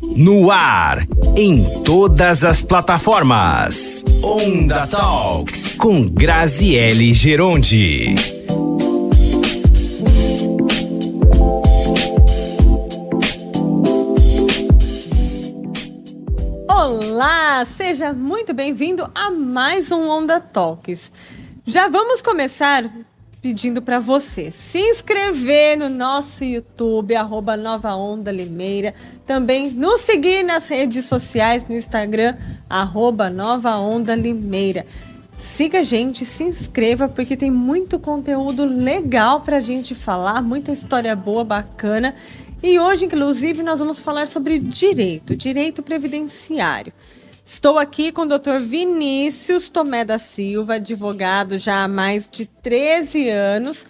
No ar, em todas as plataformas. Onda Talks, com Graziele Gerondi. Olá, seja muito bem-vindo a mais um Onda Talks. Já vamos começar pedindo para você se inscrever no nosso YouTube, @Nova Onda Limeira. Também nos seguir nas redes sociais, no Instagram, @Nova Onda Limeira. Siga a gente, se inscreva, porque tem muito conteúdo legal para a gente falar, muita história boa, bacana. E hoje, inclusive, nós vamos falar sobre direito previdenciário. Estou aqui com o Dr. Vinícius Tomé da Silva, advogado já há mais de 13 anos,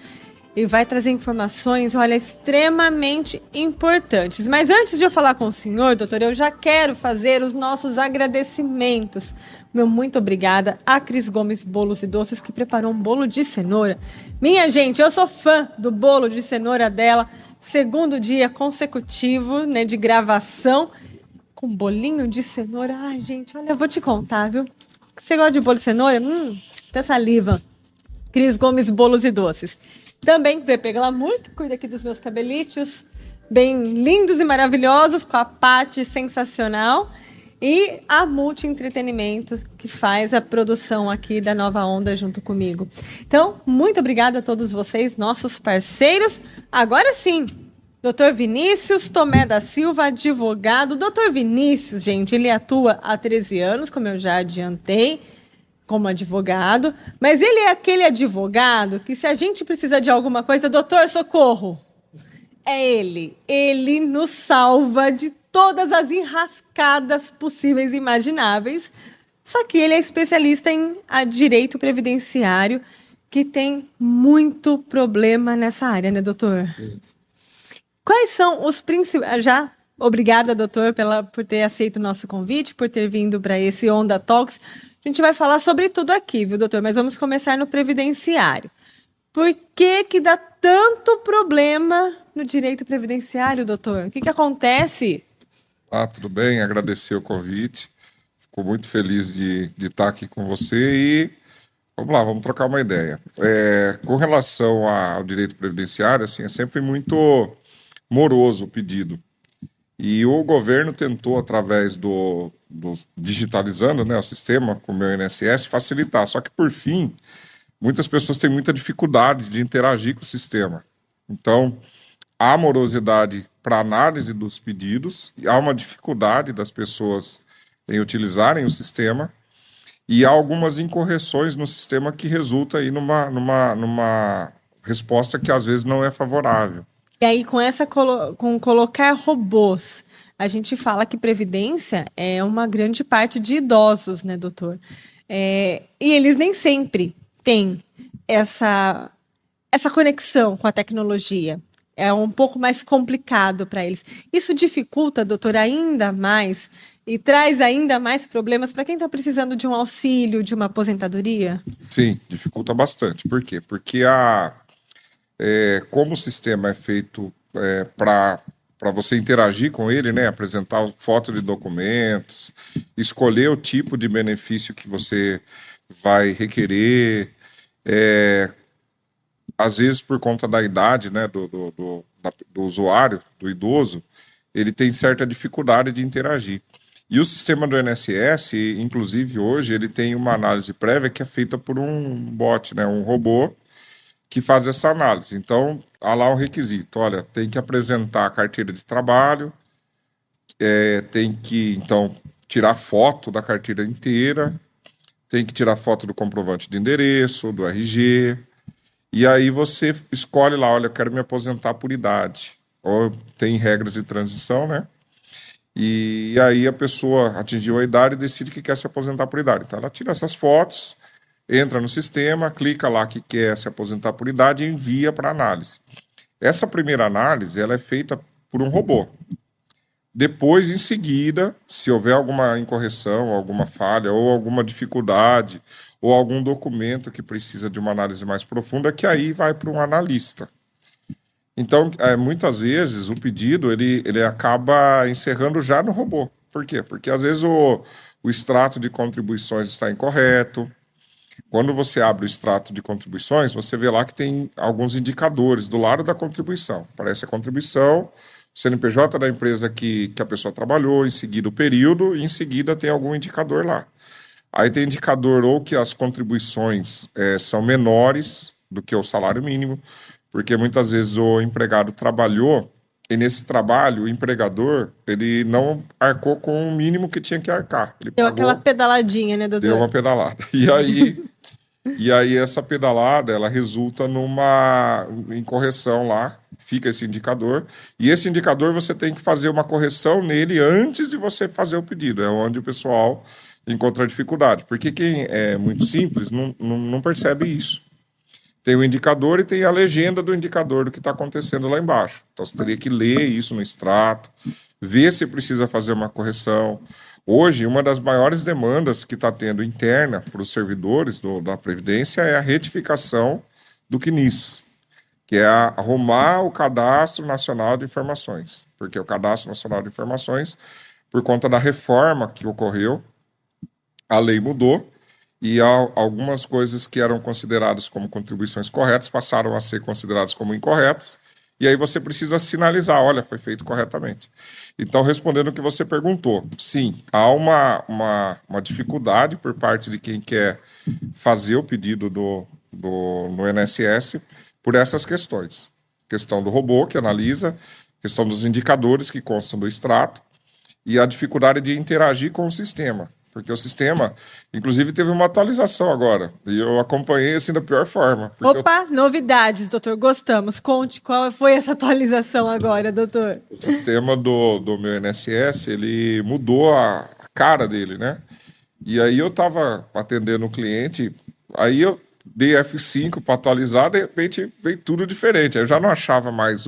e vai trazer informações, olha, extremamente importantes. Mas antes de eu falar com o senhor, doutor, eu já quero fazer os nossos agradecimentos. Meu muito obrigada a Cris Gomes Bolos e Doces, que preparou um bolo de cenoura. Minha gente, eu sou fã do bolo de cenoura dela. Segundo dia consecutivo, né, de gravação, com bolinho de cenoura. Ai, gente, olha, eu vou te contar, viu? Você gosta de bolo de cenoura? Até saliva. Cris Gomes Bolos e Doces. Também VP Glamour, que cuida aqui dos meus cabelitos, bem lindos e maravilhosos, com a Paty sensacional. E a Multi Entretenimento, que faz a produção aqui da Nova Onda junto comigo. Então, muito obrigada a todos vocês, nossos parceiros. Agora sim, Dr. Vinícius Tomé da Silva, advogado. Dr. Vinícius, gente, ele atua há 13 anos, como eu já adiantei, como advogado. Mas ele é aquele advogado que, se a gente precisa de alguma coisa, doutor, socorro, é ele. Ele nos salva de todas as enrascadas possíveis e imagináveis. Só que ele é especialista em direito previdenciário, que tem muito problema nessa área, né, doutor? Sim. Quais são os principais... Obrigada, doutor, por ter aceito o nosso convite, por ter vindo para esse Onda Talks. A gente vai falar sobre tudo aqui, viu, doutor? Mas vamos começar no previdenciário. Por que dá tanto problema no direito previdenciário, doutor? O que acontece? Tudo bem, agradecer o convite. Fico muito feliz de estar aqui com você e vamos lá, vamos trocar uma ideia. Com relação ao direito previdenciário, assim, é sempre muito moroso o pedido. E o governo tentou, através do digitalizando, né, o sistema, como o INSS, facilitar. Só que, por fim, muitas pessoas têm muita dificuldade de interagir com o sistema. Então, há morosidade para análise dos pedidos, e há uma dificuldade das pessoas em utilizarem o sistema, e há algumas incorreções no sistema que resulta aí numa resposta que às vezes não é favorável. E aí, com colocar robôs, a gente fala que previdência é uma grande parte de idosos, né, doutor? E eles nem sempre têm essa conexão com a tecnologia. É um pouco mais complicado para eles. Isso dificulta, doutor, ainda mais e traz ainda mais problemas para quem está precisando de um auxílio, de uma aposentadoria? Sim, dificulta bastante. Por quê? Porque como o sistema é feito para você interagir com ele, né, apresentar foto de documentos, escolher o tipo de benefício que você vai requerer, às vezes por conta da idade, né, do usuário, do idoso, ele tem certa dificuldade de interagir. E o sistema do INSS, inclusive hoje, ele tem uma análise prévia que é feita por um bot, né, um robô, que faz essa análise. Então, há lá um requisito. Olha, tem que apresentar a carteira de trabalho, tem que, então, tirar foto da carteira inteira, tem que tirar foto do comprovante de endereço, do RG, e aí você escolhe lá, olha, eu quero me aposentar por idade. Ou tem regras de transição, né? E aí a pessoa atingiu a idade e decide que quer se aposentar por idade. Então, ela tira essas fotos, entra no sistema, clica lá que quer se aposentar por idade e envia para análise. Essa primeira análise ela é feita por um robô. Depois, em seguida, se houver alguma incorreção, alguma falha ou alguma dificuldade ou algum documento que precisa de uma análise mais profunda, que aí vai para um analista. Então, muitas vezes, o pedido ele acaba encerrando já no robô. Por quê? Porque, às vezes, o extrato de contribuições está incorreto. Quando você abre o extrato de contribuições, você vê lá que tem alguns indicadores do lado da contribuição. Aparece a contribuição, o CNPJ da empresa que a pessoa trabalhou, em seguida o período, e em seguida tem algum indicador lá. Aí tem indicador ou que as contribuições são menores do que o salário mínimo, porque muitas vezes o empregado trabalhou e nesse trabalho o empregador ele não arcou com o mínimo que tinha que arcar. Ele Deu pagou, aquela pedaladinha, né, doutor? deu uma pedalada. E aí essa pedalada ela resulta numa incorreção lá, fica esse indicador, e esse indicador você tem que fazer uma correção nele antes de você fazer o pedido, é onde o pessoal encontra dificuldade, porque quem é muito simples não percebe isso. Tem o indicador e tem a legenda do indicador do que está acontecendo lá embaixo. Então você teria que ler isso no extrato, ver se precisa fazer uma correção. Hoje, uma das maiores demandas que está tendo interna para os servidores da Previdência é a retificação do CNIS, que é arrumar o Cadastro Nacional de Informações. Porque o Cadastro Nacional de Informações, por conta da reforma que ocorreu, a lei mudou e algumas coisas que eram consideradas como contribuições corretas passaram a ser consideradas como incorretas, e aí você precisa sinalizar, olha, foi feito corretamente. Então, respondendo o que você perguntou, sim, há uma dificuldade por parte de quem quer fazer o pedido no INSS por essas questões. Questão do robô, que analisa, questão dos indicadores que constam do extrato, e a dificuldade de interagir com o sistema. Porque o sistema, inclusive, teve uma atualização agora. E eu acompanhei assim da pior forma. Opa, novidades, doutor. Gostamos. Conte qual foi essa atualização agora, doutor. O sistema do meu INSS, ele mudou a cara dele, né? E aí eu estava atendendo o cliente, aí eu dei F5 para atualizar, de repente veio tudo diferente. Aí eu já não achava mais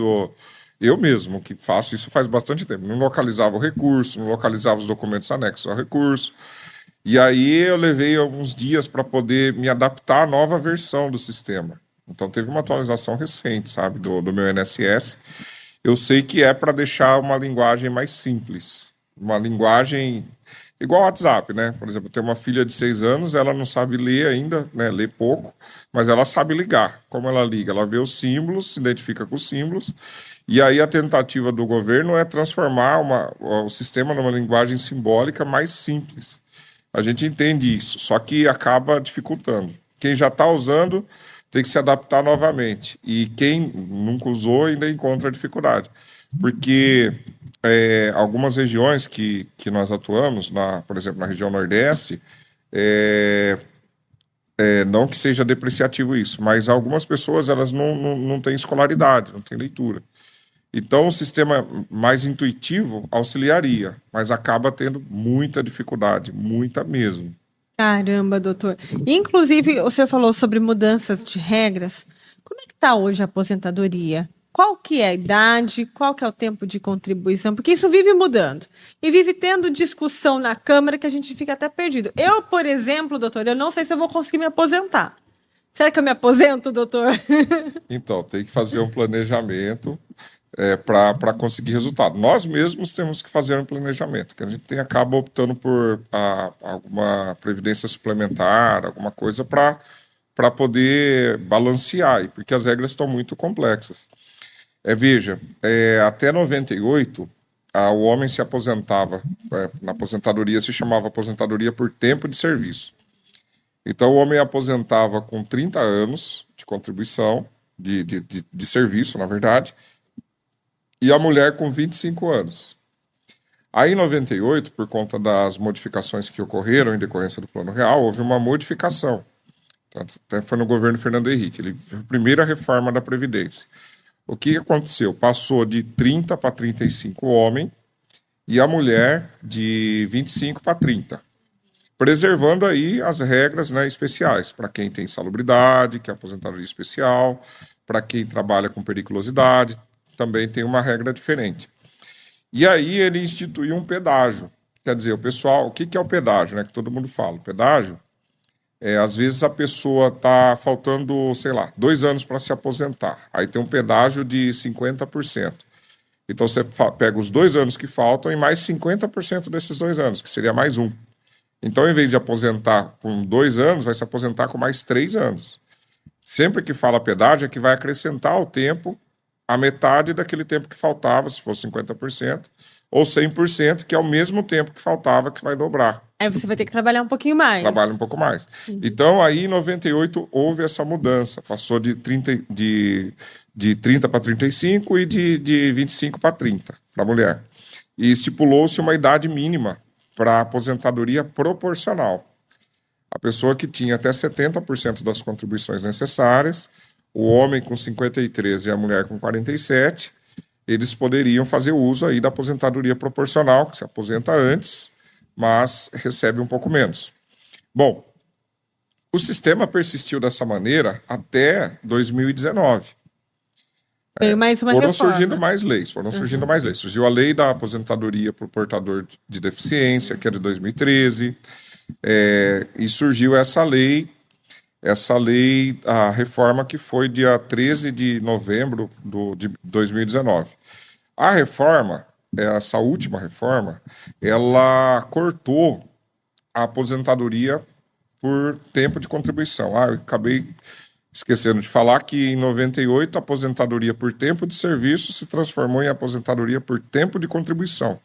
eu mesmo, que faço isso faz bastante tempo, não localizava o recurso, não localizava os documentos anexos ao recurso. E aí eu levei alguns dias para poder me adaptar à nova versão do sistema. Então teve uma atualização recente, sabe, do meu INSS. Eu sei que é para deixar uma linguagem mais simples, uma linguagem igual ao WhatsApp, né? Por exemplo, eu tenho uma filha de 6 anos, ela não sabe ler ainda, né? Lê pouco, mas ela sabe ligar. Como ela liga? Ela vê os símbolos, se identifica com os símbolos. E aí a tentativa do governo é transformar o sistema numa linguagem simbólica mais simples. A gente entende isso, só que acaba dificultando. Quem já está usando tem que se adaptar novamente. E quem nunca usou ainda encontra dificuldade. Porque algumas regiões que nós atuamos, por exemplo, na região Nordeste, não que seja depreciativo isso, mas algumas pessoas elas não têm escolaridade, não têm leitura. Então, o sistema mais intuitivo auxiliaria, mas acaba tendo muita dificuldade, muita mesmo. Caramba, doutor. Inclusive, o senhor falou sobre mudanças de regras. Como é que está hoje a aposentadoria? Qual que é a idade? Qual que é o tempo de contribuição? Porque isso vive mudando. E vive tendo discussão na Câmara que a gente fica até perdido. Eu, por exemplo, doutor, eu não sei se eu vou conseguir me aposentar. Será que eu me aposento, doutor? Então, tem que fazer um planejamento para conseguir resultado. Nós mesmos temos que fazer um planejamento, que a gente acaba optando por alguma previdência suplementar, alguma coisa para poder balancear, porque as regras estão muito complexas. Veja, até 98, o homem se aposentava, na aposentadoria se chamava aposentadoria por tempo de serviço. Então, o homem aposentava com 30 anos de contribuição, de serviço, na verdade, e a mulher com 25 anos. Aí, em 98, por conta das modificações que ocorreram em decorrência do Plano Real, houve uma modificação. Até foi no governo Fernando Henrique, ele foi a primeira reforma da Previdência. O que aconteceu? Passou de 30 para 35 homem e a mulher de 25 para 30. Preservando aí as regras, né, especiais, para quem tem insalubridade, que é aposentadoria especial, para quem trabalha com periculosidade, também tem uma regra diferente. E aí ele instituiu um pedágio. Quer dizer, o pessoal, o que é o pedágio, né, que todo mundo fala? O pedágio Às vezes a pessoa está faltando, sei lá, 2 anos para se aposentar. Aí tem um pedágio de 50%. Então você pega os 2 anos que faltam e mais 50% desses 2 anos, que seria mais um. Então, em vez de aposentar com 2 anos, vai se aposentar com mais 3 anos. Sempre que fala pedágio, é que vai acrescentar ao tempo a metade daquele tempo que faltava, se for 50%, ou 100%, que é o mesmo tempo que faltava, que vai dobrar. Aí você vai ter que trabalhar um pouquinho mais. Trabalha um pouco mais. Então, aí em 98 houve essa mudança. Passou de 30 para 35 e de 25 para 30 para a mulher. E estipulou-se uma idade mínima para aposentadoria proporcional. A pessoa que tinha até 70% das contribuições necessárias, o homem com 53 e a mulher com 47, eles poderiam fazer uso aí da aposentadoria proporcional, que se aposenta antes, mas recebe um pouco menos. Bom, o sistema persistiu dessa maneira até 2019. Veio mais uma reforma. Foram surgindo mais leis. Surgiu a lei da aposentadoria para o portador de deficiência, que é de 2013, e surgiu essa lei, a reforma que foi dia 13 de novembro de 2019. A reforma, essa última reforma, ela cortou a aposentadoria por tempo de contribuição. Eu acabei esquecendo de falar que em 98 a aposentadoria por tempo de serviço se transformou em aposentadoria por tempo de contribuição.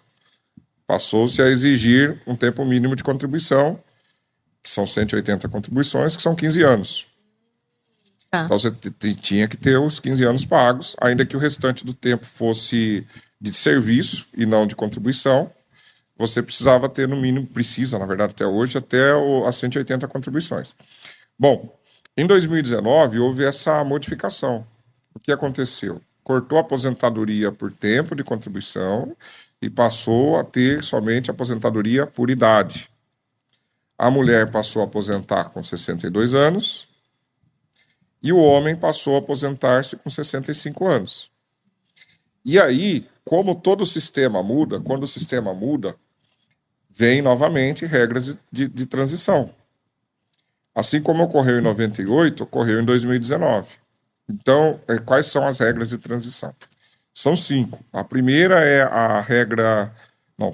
Passou-se a exigir um tempo mínimo de contribuição, que são 180 contribuições, que são 15 anos. Então você tinha que ter os 15 anos pagos, ainda que o restante do tempo fosse de serviço e não de contribuição. Você precisava ter no mínimo, na verdade até hoje, até as 180 contribuições. Bom, em 2019 houve essa modificação. O que aconteceu? Cortou a aposentadoria por tempo de contribuição e passou a ter somente aposentadoria por idade. A mulher passou a aposentar com 62 anos e o homem passou a aposentar-se com 65 anos. E aí, como todo sistema muda, quando o sistema muda, vem novamente regras de transição. Assim como ocorreu em 98, ocorreu em 2019. Então, quais são as regras de transição? São 5. A primeira é a regra... Não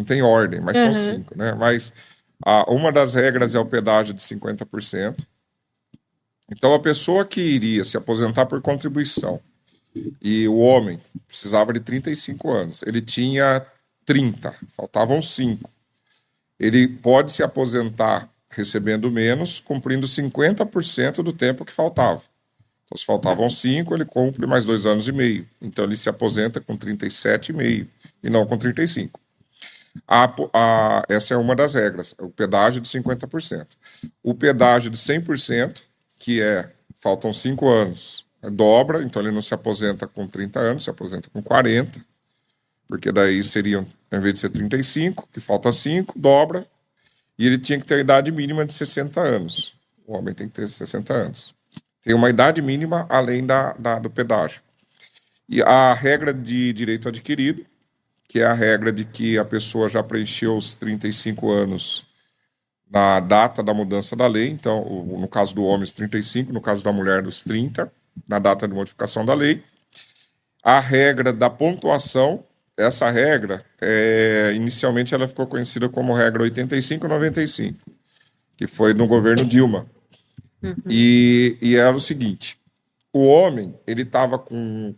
tem ordem, mas são 5, né? Mas uma das regras é o pedágio de 50%. Então, a pessoa que iria se aposentar por contribuição e o homem precisava de 35 anos, ele tinha 30, faltavam 5. Ele pode se aposentar recebendo menos, cumprindo 50% do tempo que faltava. Então, se faltavam 5, ele cumpre mais 2 anos e meio. Então, ele se aposenta com 37,5 e não com 35. Essa é uma das regras, o pedágio de 50%. O pedágio de 100%, que faltam 5 anos, dobra, então ele não se aposenta com 30 anos, se aposenta com 40, porque daí seriam, em vez de ser 35, que falta 5, dobra, e ele tinha que ter a idade mínima de 60 anos. O homem tem que ter 60 anos. Tem uma idade mínima além do pedágio. E a regra de direito adquirido, que é a regra de que a pessoa já preencheu os 35 anos na data da mudança da lei, então, no caso do homem, os 35, no caso da mulher, os 30, na data de modificação da lei. A regra da pontuação, essa regra, inicialmente ela ficou conhecida como regra 85-95, que foi no governo Dilma. E era o seguinte, o homem, ele estava com...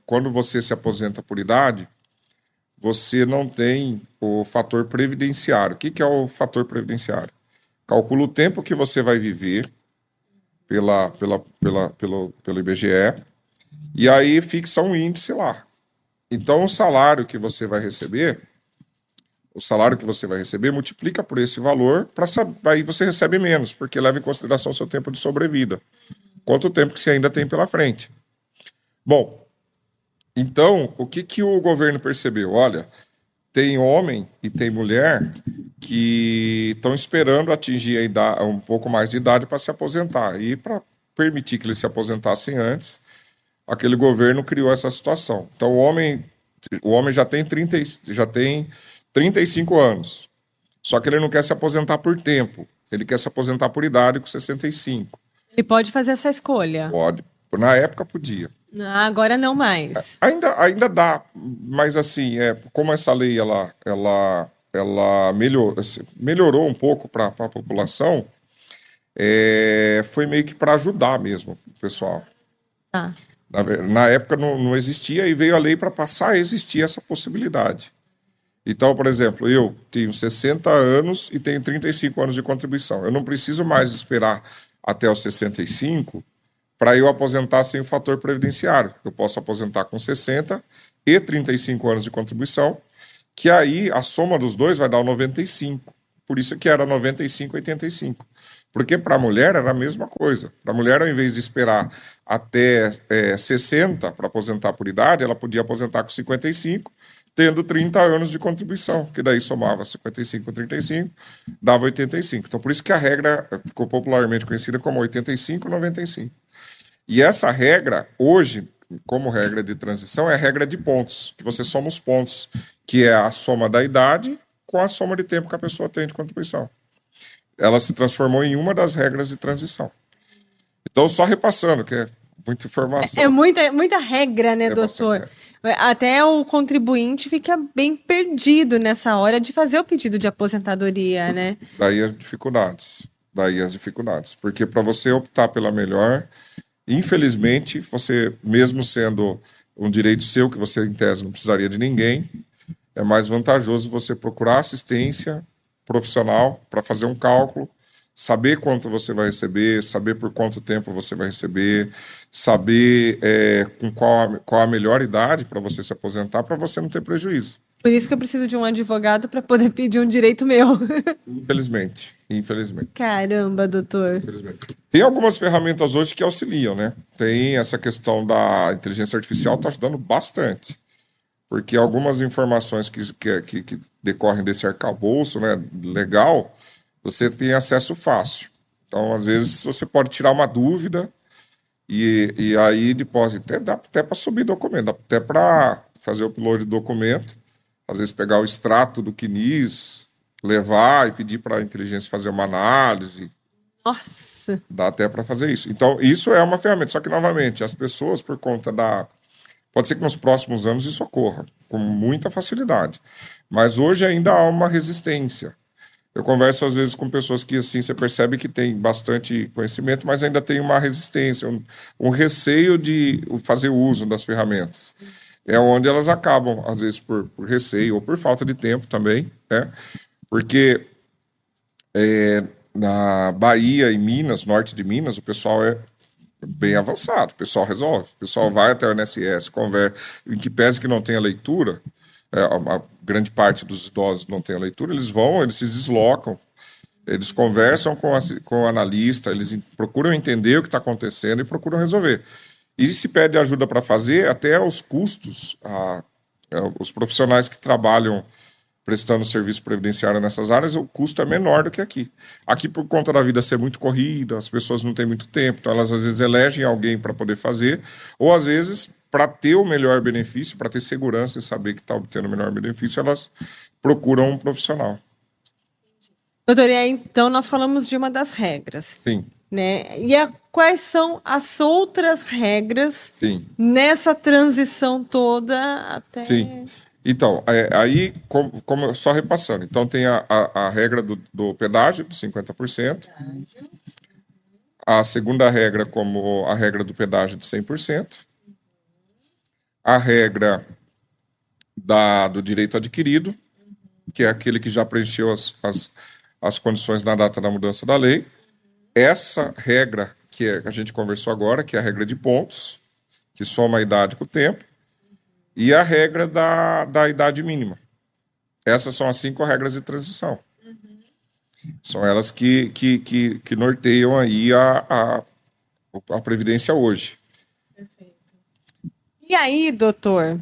quando você se aposenta por idade, você não tem o fator previdenciário. O que é o fator previdenciário? Calcula o tempo que você vai viver pelo IBGE e aí fixa um índice lá. Então, o salário que você vai receber, multiplica por esse valor, aí você recebe menos, porque leva em consideração o seu tempo de sobrevida. Quanto tempo que você ainda tem pela frente. Bom, então, o que o governo percebeu? Olha, tem homem e tem mulher que estão esperando atingir um pouco mais de idade para se aposentar. E para permitir que eles se aposentassem antes, aquele governo criou essa situação. Então, o homem já tem 35 anos, só que ele não quer se aposentar por tempo. Ele quer se aposentar por idade com 65. Ele pode fazer essa escolha. Pode. Na época podia. Agora não mais. Ainda dá, mas assim, como essa lei ela melhorou um pouco para a população, foi meio que para ajudar mesmo o pessoal. Tá. Na época não existia e veio a lei para passar a existir essa possibilidade. Então, por exemplo, eu tenho 60 anos e tenho 35 anos de contribuição. Eu não preciso mais esperar até os 65 para eu aposentar sem o fator previdenciário. Eu posso aposentar com 60 e 35 anos de contribuição, que aí a soma dos dois vai dar o 95. Por isso que era 95 e 85. Porque para a mulher era a mesma coisa. Para a mulher, ao invés de esperar até 60 para aposentar por idade, ela podia aposentar com 55, tendo 30 anos de contribuição, que daí somava 55 com 35, dava 85. Então, por isso que a regra ficou popularmente conhecida como 85-95. E essa regra, hoje, como regra de transição, é a regra de pontos, que você soma os pontos, que é a soma da idade com a soma de tempo que a pessoa tem de contribuição. Ela se transformou em uma das regras de transição. Então, só repassando, que é muita informação. É muita regra, né, doutor? Até o contribuinte fica bem perdido nessa hora de fazer o pedido de aposentadoria, né? Daí as dificuldades. Porque para você optar pela melhor, infelizmente, você, mesmo sendo um direito seu, que você, em tese, não precisaria de ninguém, é mais vantajoso você procurar assistência profissional para fazer um cálculo, saber quanto você vai receber, saber por quanto tempo você vai receber, saber com qual a melhor idade para você se aposentar, para você não ter prejuízo. Por isso que eu preciso de um advogado para poder pedir um direito meu. Infelizmente. Caramba, doutor. Infelizmente. Tem algumas ferramentas hoje que auxiliam, né? Tem essa questão da inteligência artificial, está ajudando bastante. Porque algumas informações que decorrem desse arcabouço, né, legal, você tem acesso fácil. Então, às vezes, você pode tirar uma dúvida e aí depois dá até para subir documento, dá até para fazer o upload do documento, às vezes pegar o extrato do CNIS, levar e pedir para a inteligência fazer uma análise. Nossa! Dá até para fazer isso. Então, isso é uma ferramenta. Só que, novamente, as pessoas, por conta Pode ser que nos próximos anos isso ocorra com muita facilidade. Mas hoje ainda há uma resistência. Eu converso às vezes com pessoas que assim você percebe que tem bastante conhecimento, mas ainda tem uma resistência, um receio de fazer uso das ferramentas. É onde elas acabam, às vezes por receio ou por falta de tempo também, né? Porque na Bahia e Minas, norte de Minas, o pessoal é bem avançado, o pessoal resolve. O pessoal vai até o INSS, conversa, em que pese que não tenha leitura, a grande parte dos idosos não tem a leitura, eles se deslocam, eles conversam com o analista, eles procuram entender o que está acontecendo e procuram resolver. E se pede ajuda para fazer, até os custos, os profissionais que trabalham prestando serviço previdenciário nessas áreas, o custo é menor do que aqui. Aqui, por conta da vida ser muito corrida, as pessoas não têm muito tempo, então elas às vezes elegem alguém para poder fazer, ou às vezes, para ter o melhor benefício, para ter segurança e saber que está obtendo o melhor benefício, elas procuram um profissional. Doutor, e aí, então nós falamos de uma das regras. Sim. Né? E quais são as outras regras Sim. nessa transição toda até... Sim. Então, aí, só repassando, então tem a regra do pedágio de 50%, a segunda regra como a regra do pedágio de 100%, a regra do direito adquirido, que é aquele que já preencheu as condições na data da mudança da lei, essa regra que a gente conversou agora, que é a regra de pontos, que soma a idade com o tempo, e a regra da idade mínima. Essas são as 5 regras de transição. São elas que norteiam aí a Previdência hoje. Perfeito. E aí, doutor,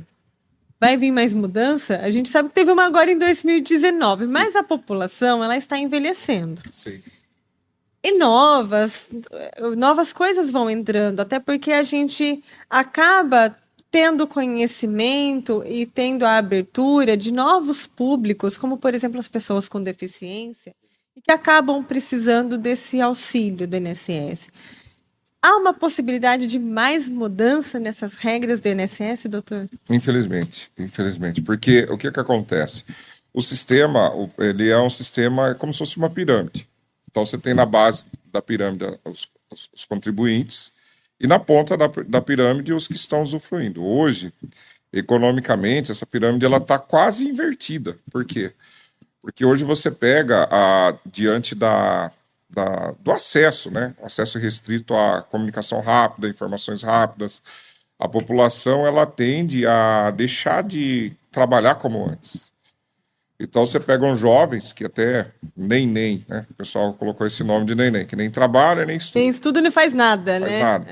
vai vir mais mudança? A gente sabe que teve uma agora em 2019, mas a população ela está envelhecendo. Sim. E novas coisas vão entrando, até porque a gente acaba tendo conhecimento e tendo a abertura de novos públicos, como, por exemplo, as pessoas com deficiência, e que acabam precisando desse auxílio do INSS. Há uma possibilidade de mais mudança nessas regras do INSS, doutor? Infelizmente, porque o que acontece? O sistema, ele é um sistema como se fosse uma pirâmide. Então você tem na base da pirâmide os contribuintes e na ponta da pirâmide os que estão usufruindo. Hoje, economicamente, essa pirâmide ela está quase invertida. Por quê? Porque hoje você pega diante do acesso, né? Acesso restrito à comunicação rápida, informações rápidas. A população ela tende a deixar de trabalhar como antes. Então você pega uns jovens que até nem, né? O pessoal colocou esse nome de nem, que nem trabalha, nem estuda. Nem estuda nem faz nada, né? Faz nada.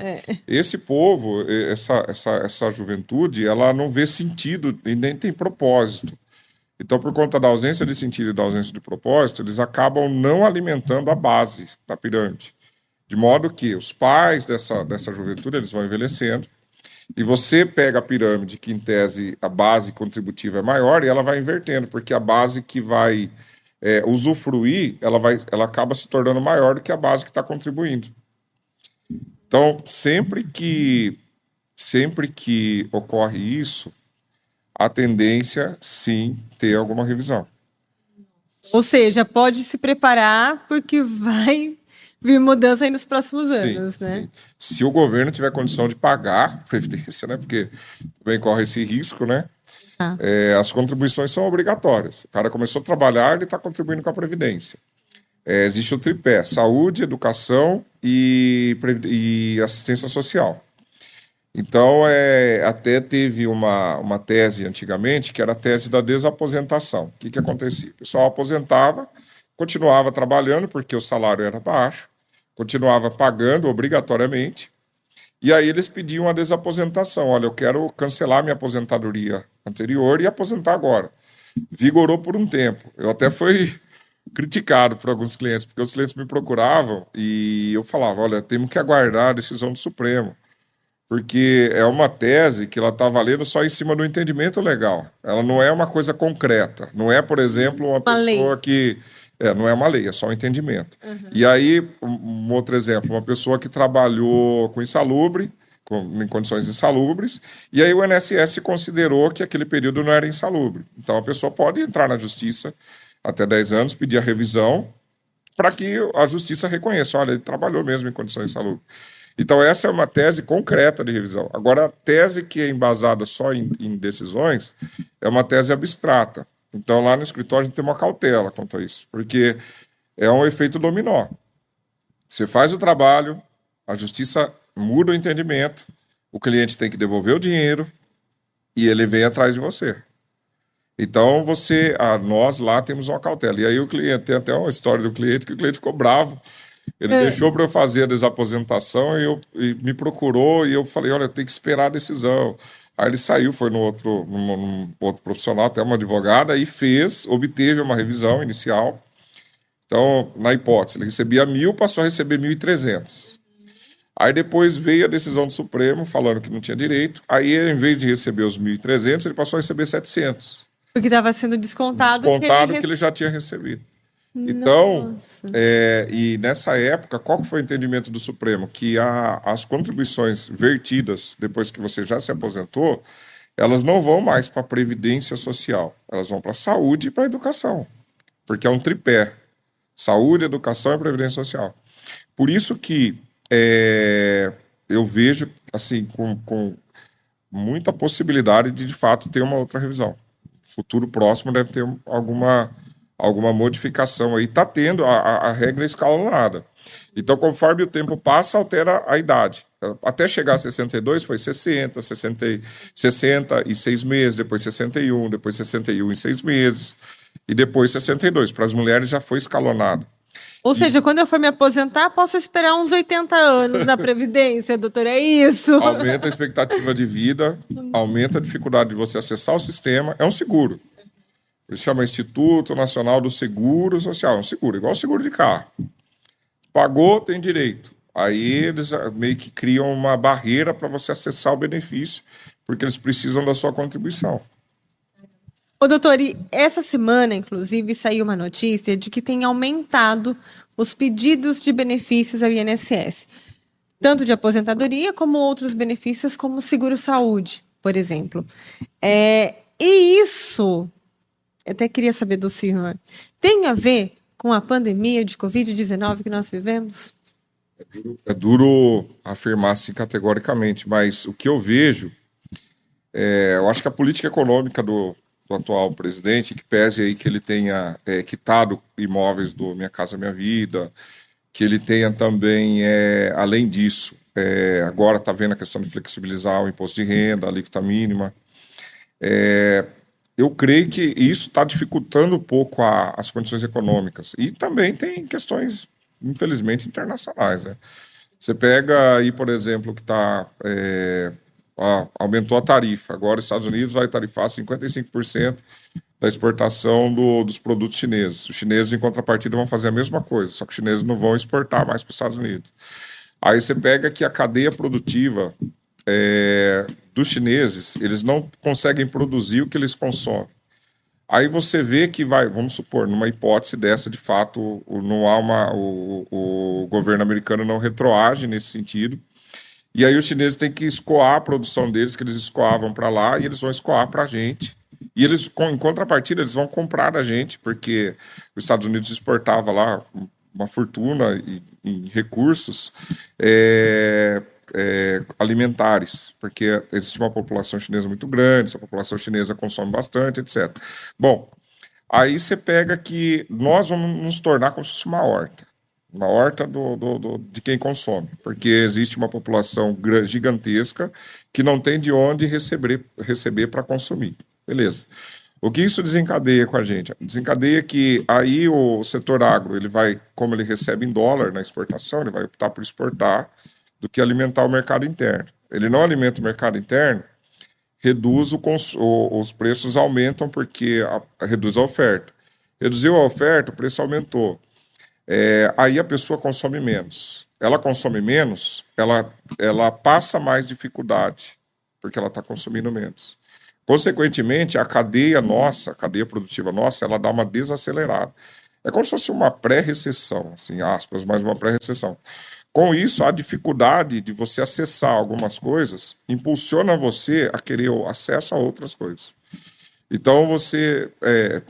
Esse povo, essa juventude, ela não vê sentido e nem tem propósito. Então, por conta da ausência de sentido e da ausência de propósito, eles acabam não alimentando a base da pirâmide. De modo que os pais dessa juventude, eles vão envelhecendo, e você pega a pirâmide, que em tese a base contributiva é maior, e ela vai invertendo, porque a base que vai usufruir, ela acaba se tornando maior do que a base que está contribuindo. Então, sempre que ocorre isso, a tendência, sim, ter alguma revisão. Ou seja, pode se preparar porque vai vir mudança aí nos próximos anos, né? Sim. Se o governo tiver condição de pagar a Previdência, né? Porque também corre esse risco, né? As contribuições são obrigatórias. O cara começou a trabalhar, ele está contribuindo com a Previdência. Existe o tripé: saúde, educação e assistência social. Então, até teve uma tese antigamente, que era a tese da desaposentação. O que acontecia? O pessoal aposentava, continuava trabalhando, porque o salário era baixo, continuava pagando obrigatoriamente, e aí eles pediam a desaposentação. Olha, eu quero cancelar minha aposentadoria anterior e aposentar agora. Vigorou por um tempo. Eu até fui criticado por alguns clientes, porque os clientes me procuravam e eu falava, olha, temos que aguardar a decisão do Supremo, porque é uma tese que ela está valendo só em cima do entendimento legal. Ela não é uma coisa concreta. Não é, por exemplo, uma pessoa lei. Que... não é uma lei, é só um entendimento. Uhum. E aí, um outro exemplo, uma pessoa que trabalhou com insalubre, em condições insalubres, e aí o INSS considerou que aquele período não era insalubre. Então a pessoa pode entrar na justiça até 10 anos, pedir a revisão, para que a justiça reconheça, olha, ele trabalhou mesmo em condições insalubres. Então, essa é uma tese concreta de revisão. Agora, a tese que é embasada só em decisões é uma tese abstrata. Então, lá no escritório, a gente tem uma cautela quanto a isso, porque é um efeito dominó. Você faz o trabalho, a justiça muda o entendimento, o cliente tem que devolver o dinheiro e ele vem atrás de você. Então, nós lá temos uma cautela. E aí o cliente, tem até uma história do cliente, que o cliente ficou bravo. Ele deixou para eu fazer a desaposentação e me procurou e eu falei, olha, eu tenho que esperar a decisão. Aí ele saiu, foi num outro profissional, até uma advogada, e obteve uma revisão inicial. Então, na hipótese, ele recebia 1.000, passou a receber 1.300. Aí depois veio a decisão do Supremo falando que não tinha direito. Aí, em vez de receber os 1.300, ele passou a receber 700. Porque estava sendo descontado que ele já tinha recebido. Então, e nessa época, qual que foi o entendimento do Supremo? Que as contribuições vertidas depois que você já se aposentou, elas não vão mais para a Previdência Social, elas vão para a saúde e para a educação, porque é um tripé: saúde, educação e Previdência Social. Por isso que eu vejo assim, com muita possibilidade de fato, ter uma outra revisão. Futuro próximo deve ter alguma modificação aí. Está tendo a regra escalonada. Então, conforme o tempo passa, altera a idade. Até chegar a 62, foi 60, 66 meses, depois 61, depois 61 em 6 meses, e depois 62. Para as mulheres já foi escalonado. Ou seja, quando eu for me aposentar, posso esperar uns 80 anos na Previdência, doutor, é isso? Aumenta a expectativa de vida, aumenta a dificuldade de você acessar o sistema. É um seguro. Ele chama Instituto Nacional do Seguro Social. É um seguro, igual seguro de carro. Pagou, tem direito. Aí eles meio que criam uma barreira para você acessar o benefício, porque eles precisam da sua contribuição. Ô, doutor, e essa semana, inclusive, saiu uma notícia de que tem aumentado os pedidos de benefícios ao INSS, tanto de aposentadoria como outros benefícios, como seguro-saúde, por exemplo. E isso, eu até queria saber do senhor, tem a ver com a pandemia de Covid-19 que nós vivemos? É duro afirmar assim categoricamente, mas o que eu vejo, eu acho que a política econômica do atual presidente, que pese aí que ele tenha quitado imóveis do Minha Casa Minha Vida, que ele tenha também, além disso, agora está vendo a questão de flexibilizar o imposto de renda, a alíquota mínima. Eu creio que isso está dificultando um pouco as condições econômicas. E também tem questões, infelizmente, internacionais, né? Você pega aí, por exemplo, que aumentou a tarifa. Agora os Estados Unidos vai tarifar 55% da exportação dos produtos chineses. Os chineses, em contrapartida, vão fazer a mesma coisa, só que os chineses não vão exportar mais para os Estados Unidos. Aí você pega que a cadeia produtiva dos chineses, eles não conseguem produzir o que eles consomem. Aí você vê que vamos supor, numa hipótese dessa, de fato, não há o governo americano não retroage nesse sentido. E aí os chineses têm que escoar a produção deles, que eles escoavam para lá, e eles vão escoar para a gente. E eles, em contrapartida, eles vão comprar da gente, porque os Estados Unidos exportava lá uma fortuna em recursos alimentares, porque existe uma população chinesa muito grande, essa população chinesa consome bastante, etc. Bom, aí você pega que nós vamos nos tornar como se fosse uma horta de quem consome, porque existe uma população gigantesca que não tem de onde receber para consumir. Beleza. O que isso desencadeia com a gente? Desencadeia que aí o setor agro, como ele recebe em dólar na exportação, ele vai optar por exportar do que alimentar o mercado interno. Ele não alimenta o mercado interno, reduz os preços aumentam porque reduz a oferta. Reduziu a oferta, o preço aumentou. Aí a pessoa consome menos. Ela consome menos, ela passa mais dificuldade, porque ela está consumindo menos. Consequentemente, a cadeia produtiva nossa, ela dá uma desacelerada. É como se fosse uma pré-recessão, assim, aspas, mas uma pré-recessão. Com isso, a dificuldade de você acessar algumas coisas impulsiona você a querer o acesso a outras coisas. Então, você,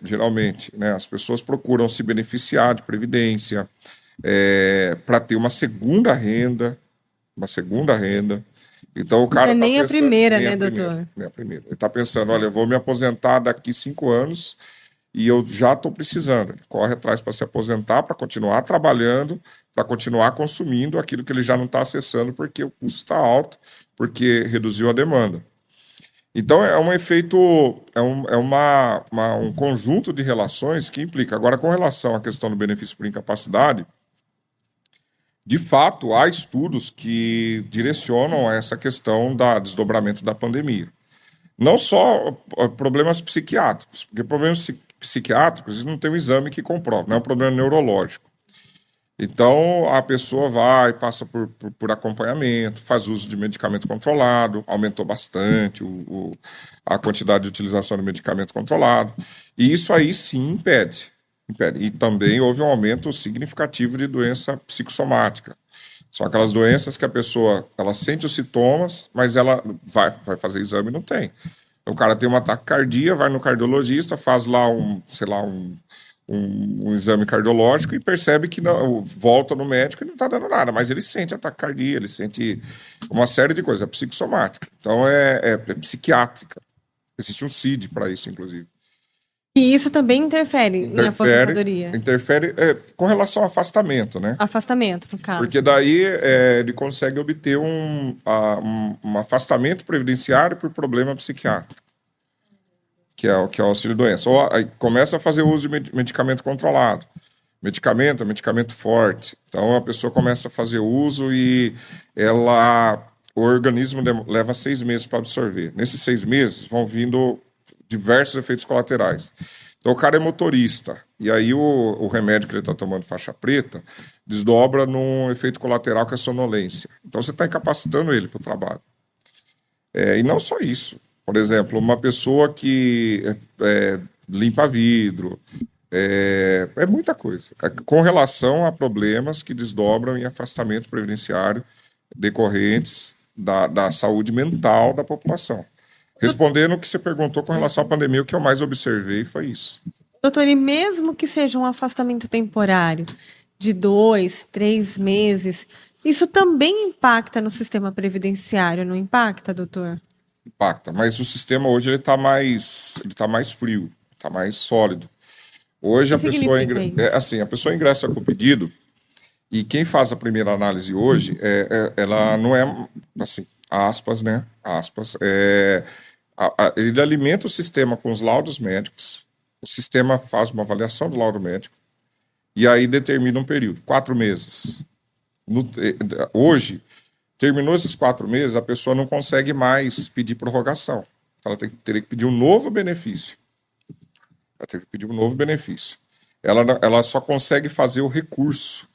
geralmente, né, as pessoas procuram se beneficiar de previdência para ter uma segunda renda. Então, o cara nem a primeira, né, doutor? Nem a primeira. Ele está pensando, olha, eu vou me aposentar daqui 5 anos e eu já estou precisando. Ele corre atrás para se aposentar, para continuar trabalhando, para continuar consumindo aquilo que ele já não está acessando porque o custo está alto, porque reduziu a demanda. Então, é um efeito, um conjunto de relações que implica. Agora, com relação à questão do benefício por incapacidade, de fato, há estudos que direcionam a essa questão do desdobramento da pandemia. Não só problemas psiquiátricos, porque problemas psiquiátricos não tem um exame que comprova, não é um problema neurológico. Então, a pessoa passa por acompanhamento, faz uso de medicamento controlado, aumentou bastante a quantidade de utilização de medicamento controlado, e isso aí sim impede. E também houve um aumento significativo de doença psicossomática. São aquelas doenças que a pessoa ela sente os sintomas, mas ela vai fazer exame e não tem. Então, o cara tem uma taquicardia, vai no cardiologista, faz lá um exame cardiológico e percebe que não, volta no médico e não está dando nada, mas ele sente a taquicardia, ele sente uma série de coisas, é psicossomática. Então, é psiquiátrica. Existe um CID para isso, inclusive. E isso também interfere na aposentadoria? Interfere com relação ao afastamento, né? Afastamento, no caso. Porque daí ele consegue obter um afastamento previdenciário por problema psiquiátrico, que é o auxílio-doença. Ou aí começa a fazer uso de medicamento controlado. Medicamento forte. Então a pessoa começa a fazer uso e o organismo leva 6 meses para absorver. Nesses 6 meses vão vindo diversos efeitos colaterais. Então o cara é motorista, e aí o remédio que ele está tomando faixa preta desdobra num efeito colateral que é a sonolência. Então você está incapacitando ele para o trabalho. E não só isso. Por exemplo, uma pessoa que limpa vidro, é muita coisa. Com relação a problemas que desdobram em afastamento previdenciário decorrentes da saúde mental da população. Respondendo o que você perguntou com relação à pandemia, o que eu mais observei foi isso. Doutor, e mesmo que seja um afastamento temporário de 2, 3 meses, isso também impacta no sistema previdenciário, não impacta, doutor? Impacta, mas o sistema hoje ele tá mais frio, está mais sólido. Hoje O que significa isso? a pessoa ingressa com o pedido e quem faz a primeira análise hoje, ela não é, assim, aspas, né? Aspas, ele alimenta o sistema com os laudos médicos, o sistema faz uma avaliação do laudo médico e aí determina um período, 4 meses. Hoje, terminou esses 4 meses, a pessoa não consegue mais pedir prorrogação. Ela teria que pedir um novo benefício. Ela só consegue fazer o recurso.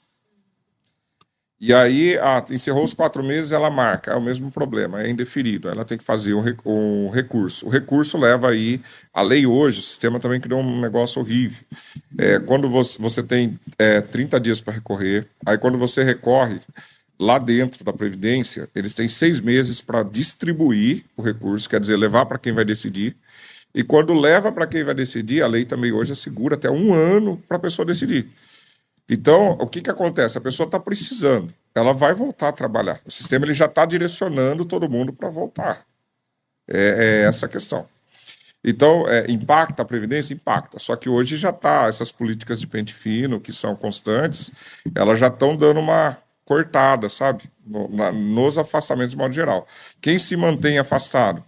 E aí, encerrou os 4 meses, ela marca. É o mesmo problema, é indeferido. Ela tem que fazer um recurso. O recurso leva aí... A lei hoje, o sistema também criou um negócio horrível. Quando você tem 30 dias para recorrer, aí quando você recorre, lá dentro da Previdência, eles têm 6 meses para distribuir o recurso, quer dizer, levar para quem vai decidir. E quando leva para quem vai decidir, a lei também hoje assegura até 1 ano para a pessoa decidir. Então, o que acontece? A pessoa está precisando, ela vai voltar a trabalhar. O sistema ele já está direcionando todo mundo para voltar. É essa a questão. Então, impacta a Previdência? Impacta. Só que hoje já está, essas políticas de pente fino, que são constantes, elas já estão dando uma cortada, sabe? Nos afastamentos de modo geral. Quem se mantém afastado?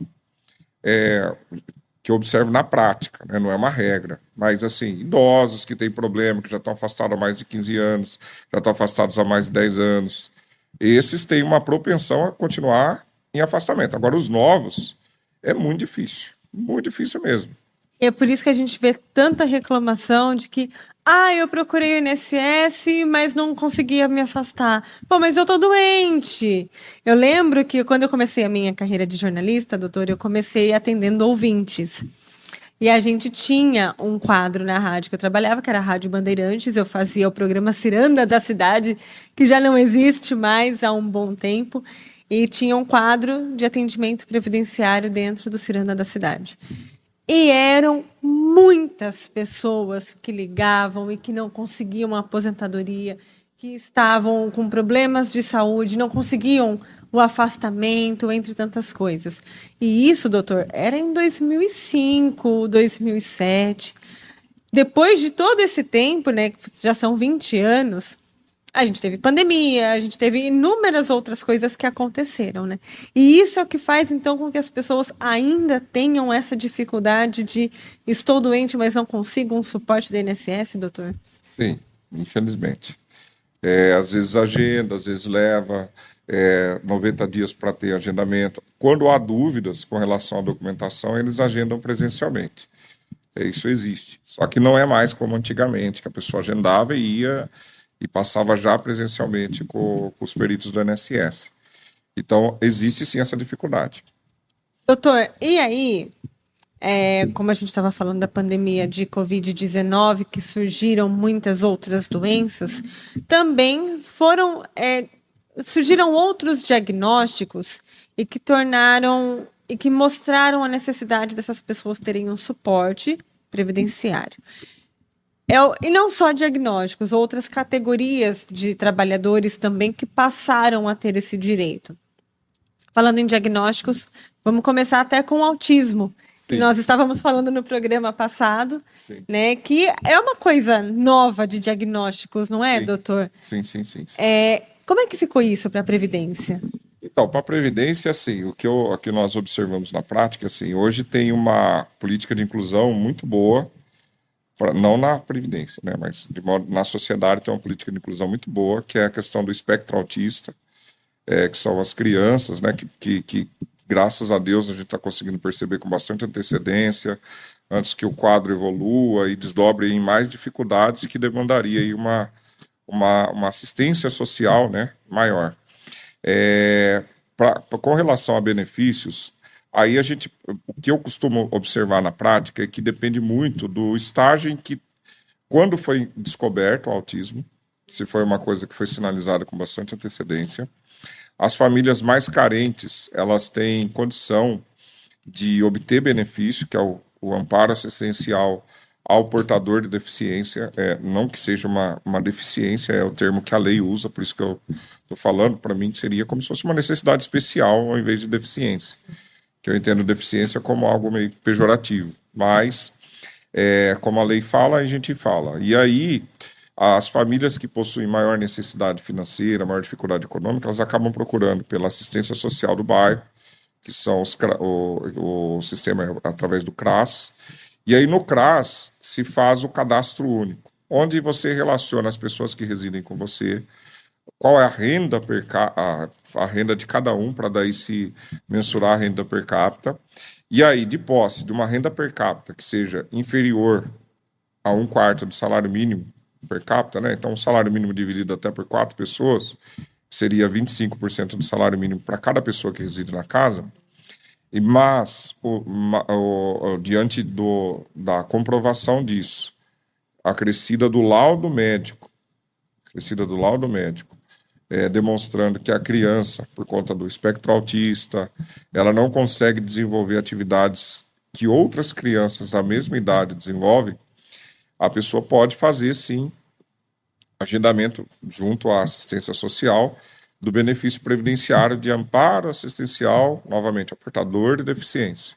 Que eu observo na prática, né? Não é uma regra, mas assim, idosos que têm problema, que já estão afastados há mais de 15 anos, já estão afastados há mais de 10 anos, esses têm uma propensão a continuar em afastamento. Agora, os novos, é muito difícil mesmo. É por isso que a gente vê tanta reclamação de que eu procurei o INSS, mas não conseguia me afastar. Pô, mas eu tô doente. Eu lembro que quando eu comecei a minha carreira de jornalista, doutor, eu comecei atendendo ouvintes. E a gente tinha um quadro na rádio que eu trabalhava, que era a Rádio Bandeirantes. Eu fazia o programa Ciranda da Cidade, que já não existe mais há um bom tempo. E tinha um quadro de atendimento previdenciário dentro do Ciranda da Cidade. E eram muitas pessoas que ligavam e que não conseguiam uma aposentadoria, que estavam com problemas de saúde, não conseguiam o afastamento, entre tantas coisas. E isso, doutor, era em 2005, 2007. Depois de todo esse tempo, né, que já são 20 anos, a gente teve pandemia, a gente teve inúmeras outras coisas que aconteceram, né? E isso é o que faz, então, com que as pessoas ainda tenham essa dificuldade de estou doente, mas não consigo um suporte do INSS, doutor? Sim, infelizmente. Às vezes agenda, às vezes leva 90 dias para ter agendamento. Quando há dúvidas com relação à documentação, eles agendam presencialmente. Isso existe. Só que não é mais como antigamente, que a pessoa agendava e ia... e passava já presencialmente com os peritos do INSS. Então, existe sim essa dificuldade. Doutor, e aí, como a gente estava falando da pandemia de Covid-19, que surgiram muitas outras doenças, também surgiram outros diagnósticos e que mostraram a necessidade dessas pessoas terem um suporte previdenciário. E não só diagnósticos, outras categorias de trabalhadores também que passaram a ter esse direito. Falando em diagnósticos, vamos começar até com o autismo, que nós estávamos falando no programa passado, né? Que é uma coisa nova de diagnósticos, não é, doutor? Sim. Como é que ficou isso para a Previdência? Então, para a Previdência, assim, o que nós observamos na prática, assim, hoje tem uma política de inclusão muito boa, não na Previdência, né, mas na sociedade tem uma política de inclusão muito boa, que é a questão do espectro autista, que são as crianças, né, que graças a Deus a gente está conseguindo perceber com bastante antecedência, antes que o quadro evolua e desdobre em mais dificuldades que demandaria aí uma assistência social, né, maior. Com relação a benefícios, Aí o que eu costumo observar na prática é que depende muito do estágio em que, quando foi descoberto o autismo, se foi uma coisa que foi sinalizada com bastante antecedência. As famílias mais carentes, elas têm condição de obter benefício, que é o amparo assistencial ao portador de deficiência, não que seja uma deficiência, é o termo que a lei usa, por isso que eu estou falando, para mim seria como se fosse uma necessidade especial ao invés de deficiência, que eu entendo deficiência como algo meio pejorativo, mas como a lei fala, a gente fala. E aí, as famílias que possuem maior necessidade financeira, maior dificuldade econômica, elas acabam procurando pela assistência social do bairro, que são o sistema através do CRAS. E aí no CRAS se faz o cadastro único, onde você relaciona as pessoas que residem com você, qual é a renda a renda de cada um, para daí se mensurar a renda per capita. E aí, de posse de uma renda per capita que seja inferior a 1/4 do salário mínimo per capita, né? Então, o salário mínimo dividido até por 4 pessoas seria 25% do salário mínimo para cada pessoa que reside na casa. Mas, diante da comprovação disso, acrescida do laudo médico, demonstrando que a criança, por conta do espectro autista, ela não consegue desenvolver atividades que outras crianças da mesma idade desenvolvem, a pessoa pode fazer, sim, agendamento junto à assistência social do benefício previdenciário de amparo assistencial, novamente, ao portador de deficiência.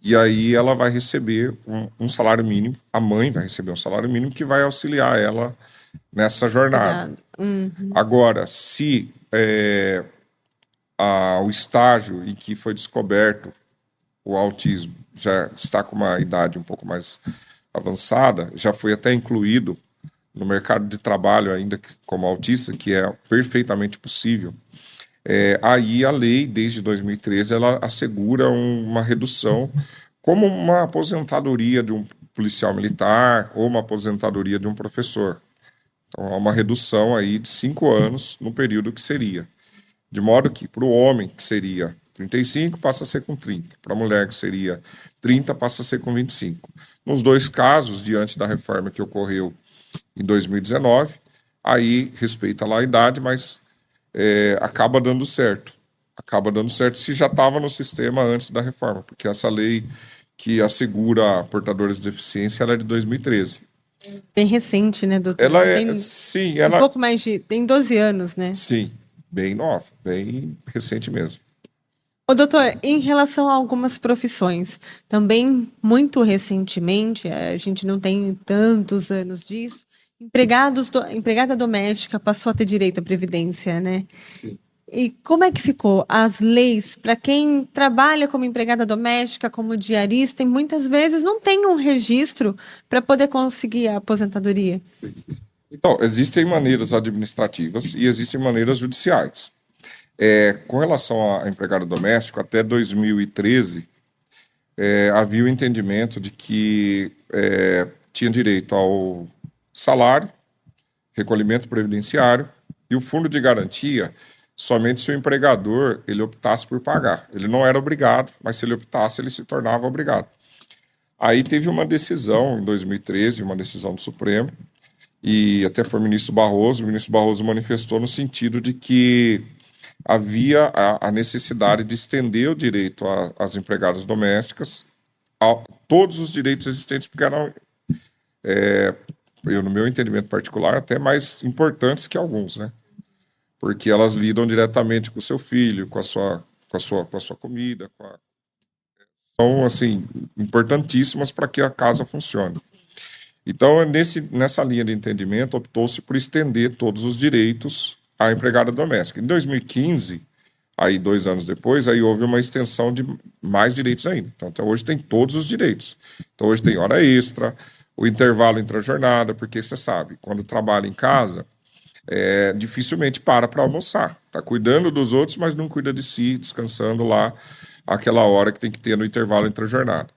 E aí ela vai receber um salário mínimo, a mãe vai receber um salário mínimo que vai auxiliar ela nessa jornada. Agora, se o estágio em que foi descoberto o autismo já está com uma idade um pouco mais avançada, já foi até incluído no mercado de trabalho ainda como autista, que é perfeitamente possível, aí a lei, desde 2013, ela assegura uma redução, como uma aposentadoria de um policial militar ou uma aposentadoria de um professor. Então, há uma redução aí de 5 anos no período que seria. De modo que, para o homem, que seria 35, passa a ser com 30. Para a mulher, que seria 30, passa a ser com 25. Nos dois casos, diante da reforma que ocorreu em 2019, aí respeita lá a idade, mas acaba dando certo. Acaba dando certo se já estava no sistema antes da reforma, porque essa lei que assegura portadores de deficiência, ela é de 2013. Bem recente, né, doutor? Ela sim, ela... Um pouco mais de... Tem 12 anos, né? Sim, bem nova, bem recente mesmo. Ô, doutor, em relação a algumas profissões, também muito recentemente, a gente não tem tantos anos disso, empregada doméstica passou a ter direito à previdência, né? Sim. E como é que ficou? As leis, para quem trabalha como empregada doméstica, como diarista, e muitas vezes não tem um registro para poder conseguir a aposentadoria. Sim. Então, existem maneiras administrativas e existem maneiras judiciais. Com relação a empregado doméstico, até 2013, havia o entendimento de que tinha direito ao salário, recolhimento previdenciário e o fundo de garantia somente se o empregador ele optasse por pagar. Ele não era obrigado, mas se ele optasse, ele se tornava obrigado. Aí teve uma decisão, em 2013, uma decisão do Supremo, e até foi o ministro Barroso manifestou no sentido de que havia a necessidade de estender o direito às empregadas domésticas a todos os direitos existentes, porque eram, no meu entendimento particular, até mais importantes que alguns, né? Porque elas lidam diretamente com o seu filho, com a sua comida, são, assim, importantíssimas para que a casa funcione. Então, nessa linha de entendimento, optou-se por estender todos os direitos à empregada doméstica. Em 2015, aí 2 anos depois, aí houve uma extensão de mais direitos ainda. Então, até hoje tem todos os direitos. Então, hoje tem hora extra, o intervalo entre a jornada, porque você sabe, quando trabalha em casa, dificilmente para almoçar. Está cuidando dos outros, mas não cuida de si, descansando lá aquela hora que tem que ter no intervalo entre a jornada.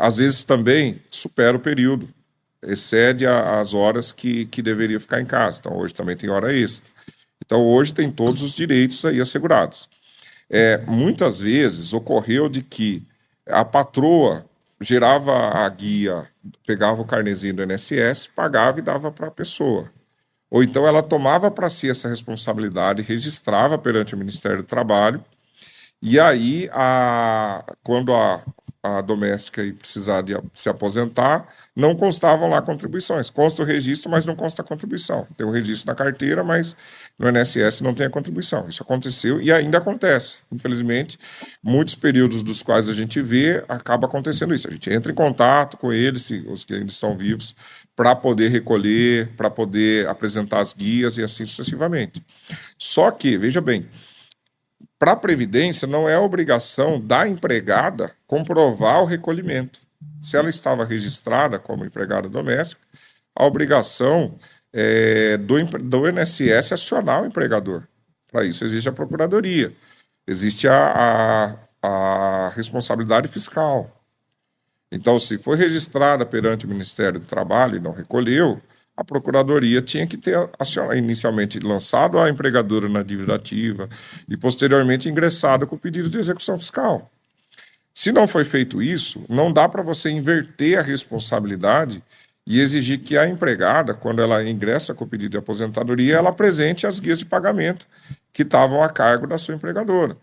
Às vezes também supera o período, excede as horas que deveria ficar em casa. Então, hoje também tem hora extra. Então, hoje tem todos os direitos aí assegurados. Muitas vezes ocorreu de que a patroa gerava a guia, pegava o carnezinho do INSS, pagava e dava para a pessoa. Ou então ela tomava para si essa responsabilidade, registrava perante o Ministério do Trabalho, e aí, quando a doméstica ia precisar de se aposentar, não constavam lá contribuições. Consta o registro, mas não consta a contribuição. Tem o registro na carteira, mas no INSS não tem a contribuição. Isso aconteceu e ainda acontece. Infelizmente, muitos períodos dos quais a gente vê, acaba acontecendo isso. A gente entra em contato com eles, os que ainda estão vivos, para poder recolher, para poder apresentar as guias e assim sucessivamente. Só que, veja bem, para a Previdência, não é obrigação da empregada comprovar o recolhimento. Se ela estava registrada como empregada doméstica, a obrigação é do INSS acionar o empregador. Para isso existe a Procuradoria, existe a responsabilidade fiscal. Então, se foi registrada perante o Ministério do Trabalho e não recolheu, a Procuradoria tinha que ter inicialmente lançado a empregadora na dívida ativa e posteriormente ingressado com o pedido de execução fiscal. Se não foi feito isso, não dá para você inverter a responsabilidade e exigir que a empregada, quando ela ingressa com o pedido de aposentadoria, ela apresente as guias de pagamento que estavam a cargo da sua empregadora.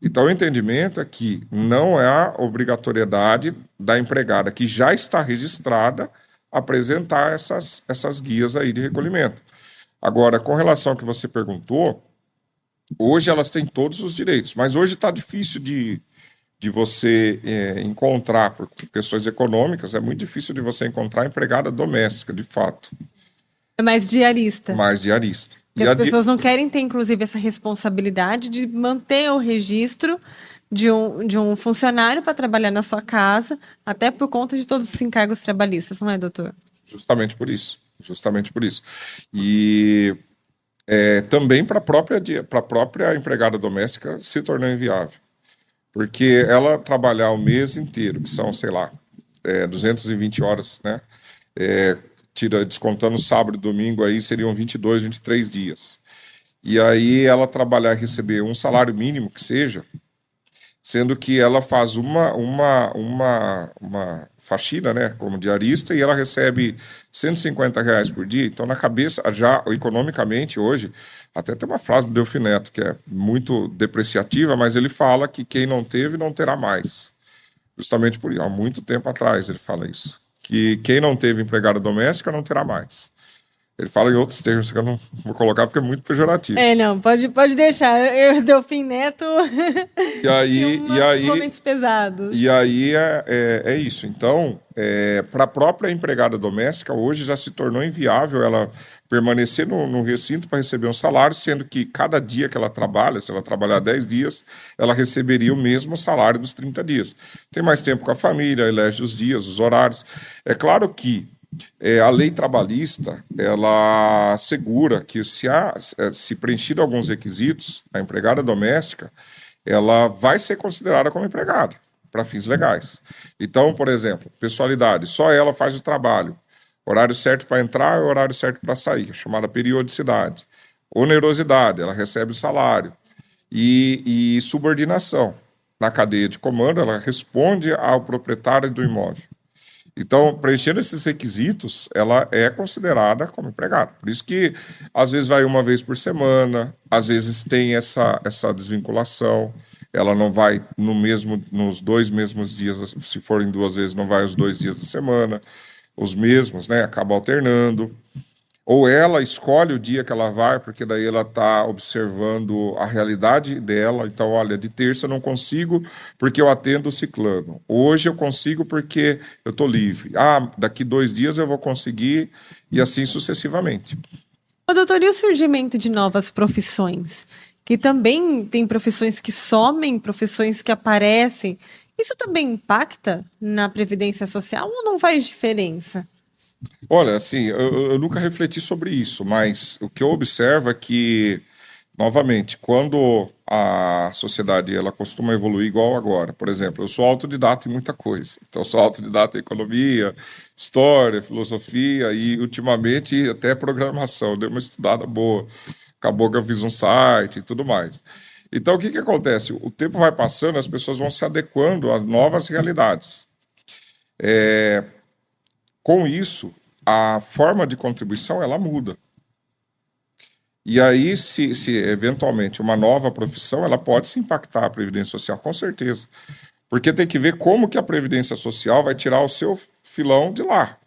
Então, o entendimento é que não é a obrigatoriedade da empregada que já está registrada apresentar essas guias aí de recolhimento. Agora, com relação ao que você perguntou, hoje elas têm todos os direitos, mas hoje está difícil de você encontrar, por questões econômicas, é muito difícil de você encontrar empregada doméstica, de fato. É mais diarista. Mais diarista. Porque as pessoas não querem ter, inclusive, essa responsabilidade de manter o registro de um funcionário para trabalhar na sua casa, até por conta de todos os encargos trabalhistas, não é, doutor? Justamente por isso. E também para a própria empregada doméstica se tornou inviável. Porque ela trabalhar o mês inteiro, que são, 220 horas, né? Descontando sábado e domingo, aí seriam 22, 23 dias. E aí ela trabalhar e receber um salário mínimo que seja, sendo que ela faz uma faxina, né, como diarista, e ela recebe R$ 150 por dia. Então, na cabeça, já economicamente, hoje, até tem uma frase do Delfim Neto, que é muito depreciativa, mas ele fala que quem não teve, não terá mais. Justamente por isso, há muito tempo atrás ele fala isso. Que quem não teve empregada doméstica não terá mais. Ele fala em outros termos que eu não vou colocar porque é muito pejorativo. Não, pode deixar. Eu, Delfim Neto, e aí, momentos pesados. E aí é isso. Então, para a própria empregada doméstica, hoje já se tornou inviável ela permanecer no recinto para receber um salário, sendo que cada dia que ela trabalha, se ela trabalhar 10 dias, ela receberia o mesmo salário dos 30 dias. Tem mais tempo com a família, elege os dias, os horários. É claro que a lei trabalhista, ela assegura que se preenchido alguns requisitos, a empregada doméstica, ela vai ser considerada como empregada, para fins legais. Então, por exemplo, pessoalidade, só ela faz o trabalho. Horário certo para entrar e horário certo para sair, chamada periodicidade. Onerosidade, ela recebe o salário. E subordinação. Na cadeia de comando, ela responde ao proprietário do imóvel. Então, preenchendo esses requisitos, ela é considerada como empregada. Por isso que, às vezes, vai uma vez por semana, às vezes tem essa desvinculação, ela não vai nos 2 mesmos dias, se forem 2 vezes, não vai os 2 dias da semana, os mesmos, né, acaba alternando. Ou ela escolhe o dia que ela vai, porque daí ela está observando a realidade dela. Então, olha, de terça eu não consigo porque eu atendo o ciclano. Hoje eu consigo porque eu estou livre. Daqui 2 dias eu vou conseguir e assim sucessivamente. Doutor, e o surgimento de novas profissões? Que também tem profissões que somem, profissões que aparecem. Isso também impacta na Previdência Social ou não faz diferença? Olha, assim, eu nunca refleti sobre isso, mas o que eu observo é que, novamente, quando a sociedade ela costuma evoluir igual agora, por exemplo, eu sou autodidata em muita coisa. Então, eu sou autodidata em economia, história, filosofia e, ultimamente, até programação. Dei uma estudada boa. Acabou que eu fiz um site e tudo mais. Então, o que acontece? O tempo vai passando, as pessoas vão se adequando a novas realidades. Com isso, a forma de contribuição, ela muda. E aí, se eventualmente uma nova profissão, ela pode se impactar a Previdência Social, com certeza. Porque tem que ver como que a Previdência Social vai tirar o seu filão de lá.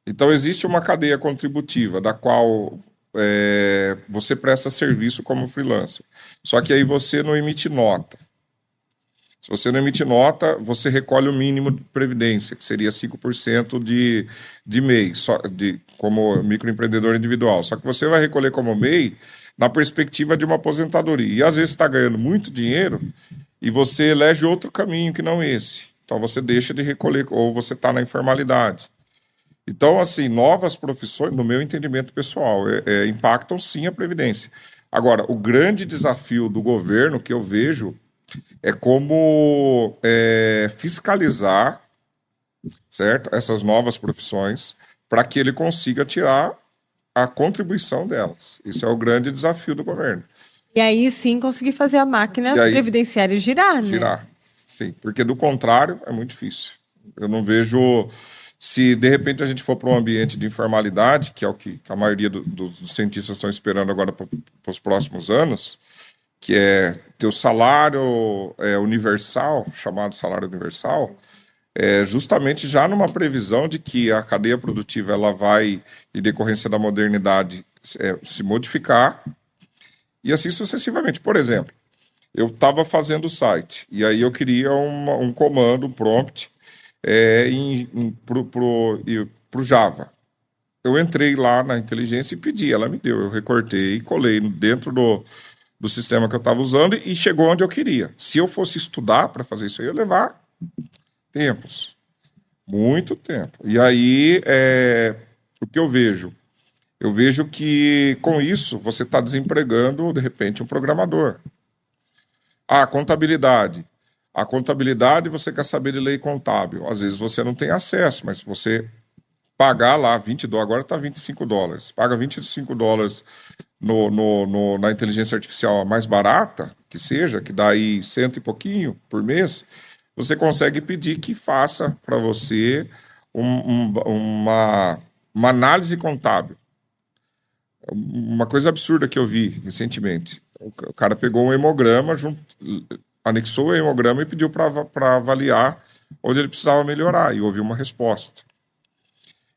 Então, existe uma cadeia contributiva, da qual você presta serviço como freelancer. Só que aí você não emite nota. Se você não emite nota, você recolhe o mínimo de previdência, que seria 5% de MEI, como microempreendedor individual. Só que você vai recolher como MEI na perspectiva de uma aposentadoria. E às vezes está ganhando muito dinheiro e você elege outro caminho que não esse. Então você deixa de recolher, ou você está na informalidade. Então, assim, novas profissões, no meu entendimento pessoal, impactam sim a Previdência. Agora, o grande desafio do governo que eu vejo é como fiscalizar, certo, essas novas profissões para que ele consiga tirar a contribuição delas. Isso é o grande desafio do governo. E aí sim conseguir fazer a máquina previdenciária girar, né? Girar, sim. Porque do contrário é muito difícil. Eu não vejo... Se, de repente, a gente for para um ambiente de informalidade, que é o que a maioria dos cientistas estão esperando agora para os próximos anos, que é ter o salário universal, chamado salário universal, justamente já numa previsão de que a cadeia produtiva ela vai, em decorrência da modernidade, se modificar, e assim sucessivamente. Por exemplo, eu estava fazendo o site, e aí eu queria um comando, um prompt, pro Java. Eu entrei lá na inteligência e pedi, ela me deu, eu recortei e colei dentro do sistema que eu estava usando e chegou onde eu queria. Se eu fosse estudar para fazer isso aí, eu ia levar tempos. Muito tempo. E aí, o que eu vejo? Eu vejo que, com isso, você está desempregando, de repente, um programador. Contabilidade. A contabilidade, você quer saber de lei contábil. Às vezes você não tem acesso, mas se você pagar lá $20, agora está $25. Paga $25 na inteligência artificial mais barata, que seja, que dá aí 100 e pouquinho por mês, você consegue pedir que faça para você uma análise contábil. Uma coisa absurda que eu vi recentemente. O cara pegou um hemograma, anexou o hemograma e pediu para avaliar onde ele precisava melhorar, e houve uma resposta.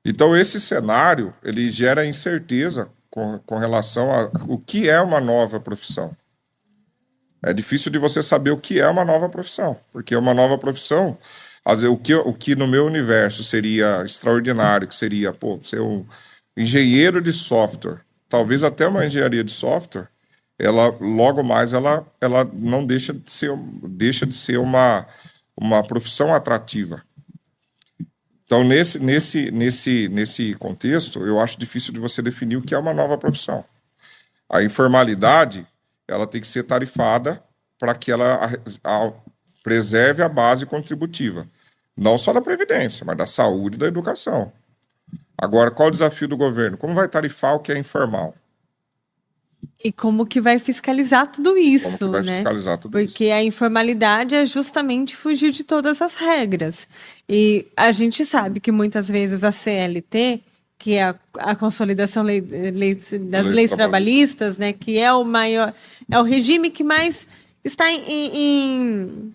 Então, esse cenário, ele gera incerteza com relação a o que é uma nova profissão. É difícil de você saber o que é uma nova profissão, porque uma nova profissão, às vezes, o que no meu universo seria extraordinário, que seria ser um engenheiro de software, talvez até uma engenharia de software, ela logo mais ela não deixa de ser uma profissão atrativa. Então, nesse contexto, eu acho difícil de você definir o que é uma nova profissão. A informalidade, ela tem que ser tarifada para que ela preserve a base contributiva. Não só da Previdência, mas da saúde e da educação. Agora, qual o desafio do governo? Como vai tarifar o que é informal? E como que vai fiscalizar tudo isso, como que vai fiscalizar tudo Porque a informalidade é justamente fugir de todas as regras. E a gente sabe que muitas vezes a CLT, que é a consolidação das leis trabalhistas, né, que é o maior, é o regime que mais está em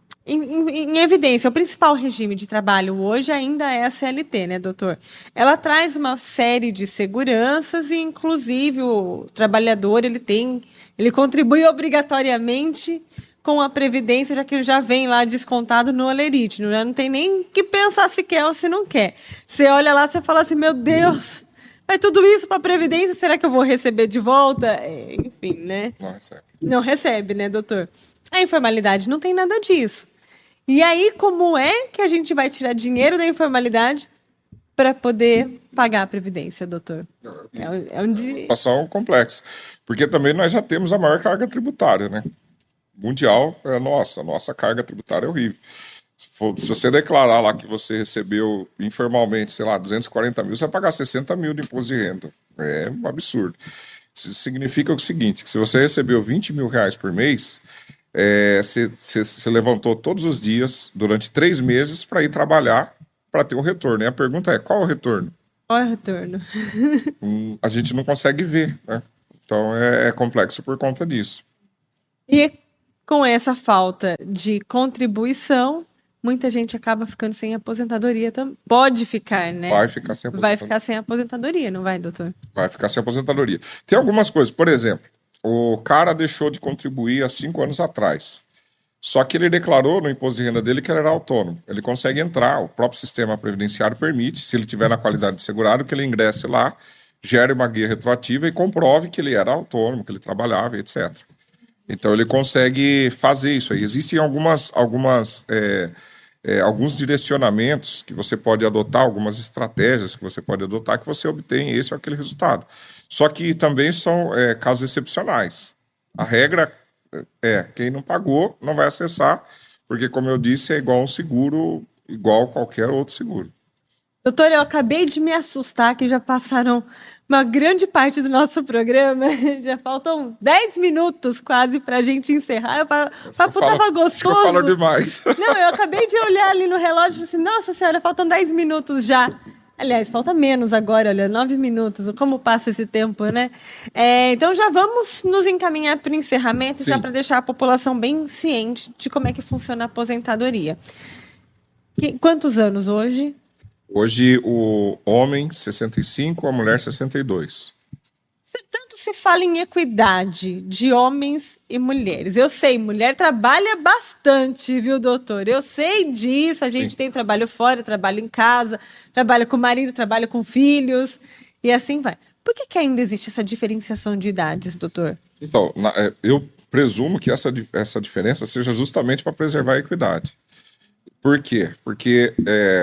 evidência. O principal regime de trabalho hoje ainda é a CLT, né, doutor? Ela traz uma série de seguranças e, inclusive, o trabalhador ele contribui obrigatoriamente com a Previdência, já que ele já vem lá descontado no Olerite. Não tem nem que pensar se quer ou se não quer. Você olha lá e fala assim, meu Deus, vai tudo isso para a Previdência, será que eu vou receber de volta? Enfim, né? Não recebe. Não recebe, né, doutor? A informalidade não tem nada disso. E aí, como é que a gente vai tirar dinheiro da informalidade para poder pagar a Previdência, doutor? É uma situação complexa. Porque também nós já temos a maior carga tributária, né? Mundial é nossa carga tributária é horrível. Se você declarar lá que você recebeu informalmente, sei lá, 240 mil, você vai pagar 60 mil de imposto de renda. É um absurdo. Significa o seguinte, que se você recebeu R$ 20.000 por mês, você levantou todos os dias, durante 3 meses, para ir trabalhar, para ter um retorno. E a pergunta é, qual é o retorno? Qual é o retorno? A gente não consegue ver, né? Então é complexo por conta disso. E com essa falta de contribuição, muita gente acaba ficando sem aposentadoria também. Pode ficar, né? Vai ficar sem aposentadoria. Vai ficar sem aposentadoria, não vai, doutor? Vai ficar sem aposentadoria. Tem algumas coisas, por exemplo, o cara deixou de contribuir há 5 anos atrás. Só que ele declarou no imposto de renda dele que ele era autônomo. Ele consegue entrar, o próprio sistema previdenciário permite, se ele tiver na qualidade de segurado, que ele ingresse lá, gere uma guia retroativa e comprove que ele era autônomo, que ele trabalhava, etc. Então ele consegue fazer isso aí. Existem alguns direcionamentos que você pode adotar, algumas estratégias que você pode adotar que você obtém esse ou aquele resultado. Só que também são casos excepcionais. A regra quem não pagou não vai acessar, porque, como eu disse, é igual um seguro, igual qualquer outro seguro. Doutor, eu acabei de me assustar que já passaram uma grande parte do nosso programa. Já faltam 10 minutos quase pra gente encerrar. O papo tava gostoso. Acho que eu falo demais. Não, eu acabei de olhar ali no relógio e falei assim, nossa senhora, faltam 10 minutos já. Aliás, falta menos agora, olha, 9 minutos. Como passa esse tempo, né? Então já vamos nos encaminhar para o encerramento, já para deixar a população bem ciente de como é que funciona a aposentadoria. Quantos anos hoje? Hoje o homem 65, a mulher 62. Tanto se fala em equidade de homens e mulheres. Eu sei, mulher trabalha bastante, viu, doutor? Eu sei disso, a gente tem trabalho fora, trabalho em casa, trabalho com o marido, trabalho com filhos, e assim vai. Por que ainda existe essa diferenciação de idades, doutor? Então, eu presumo que essa diferença seja justamente para preservar a equidade. Por quê? Porque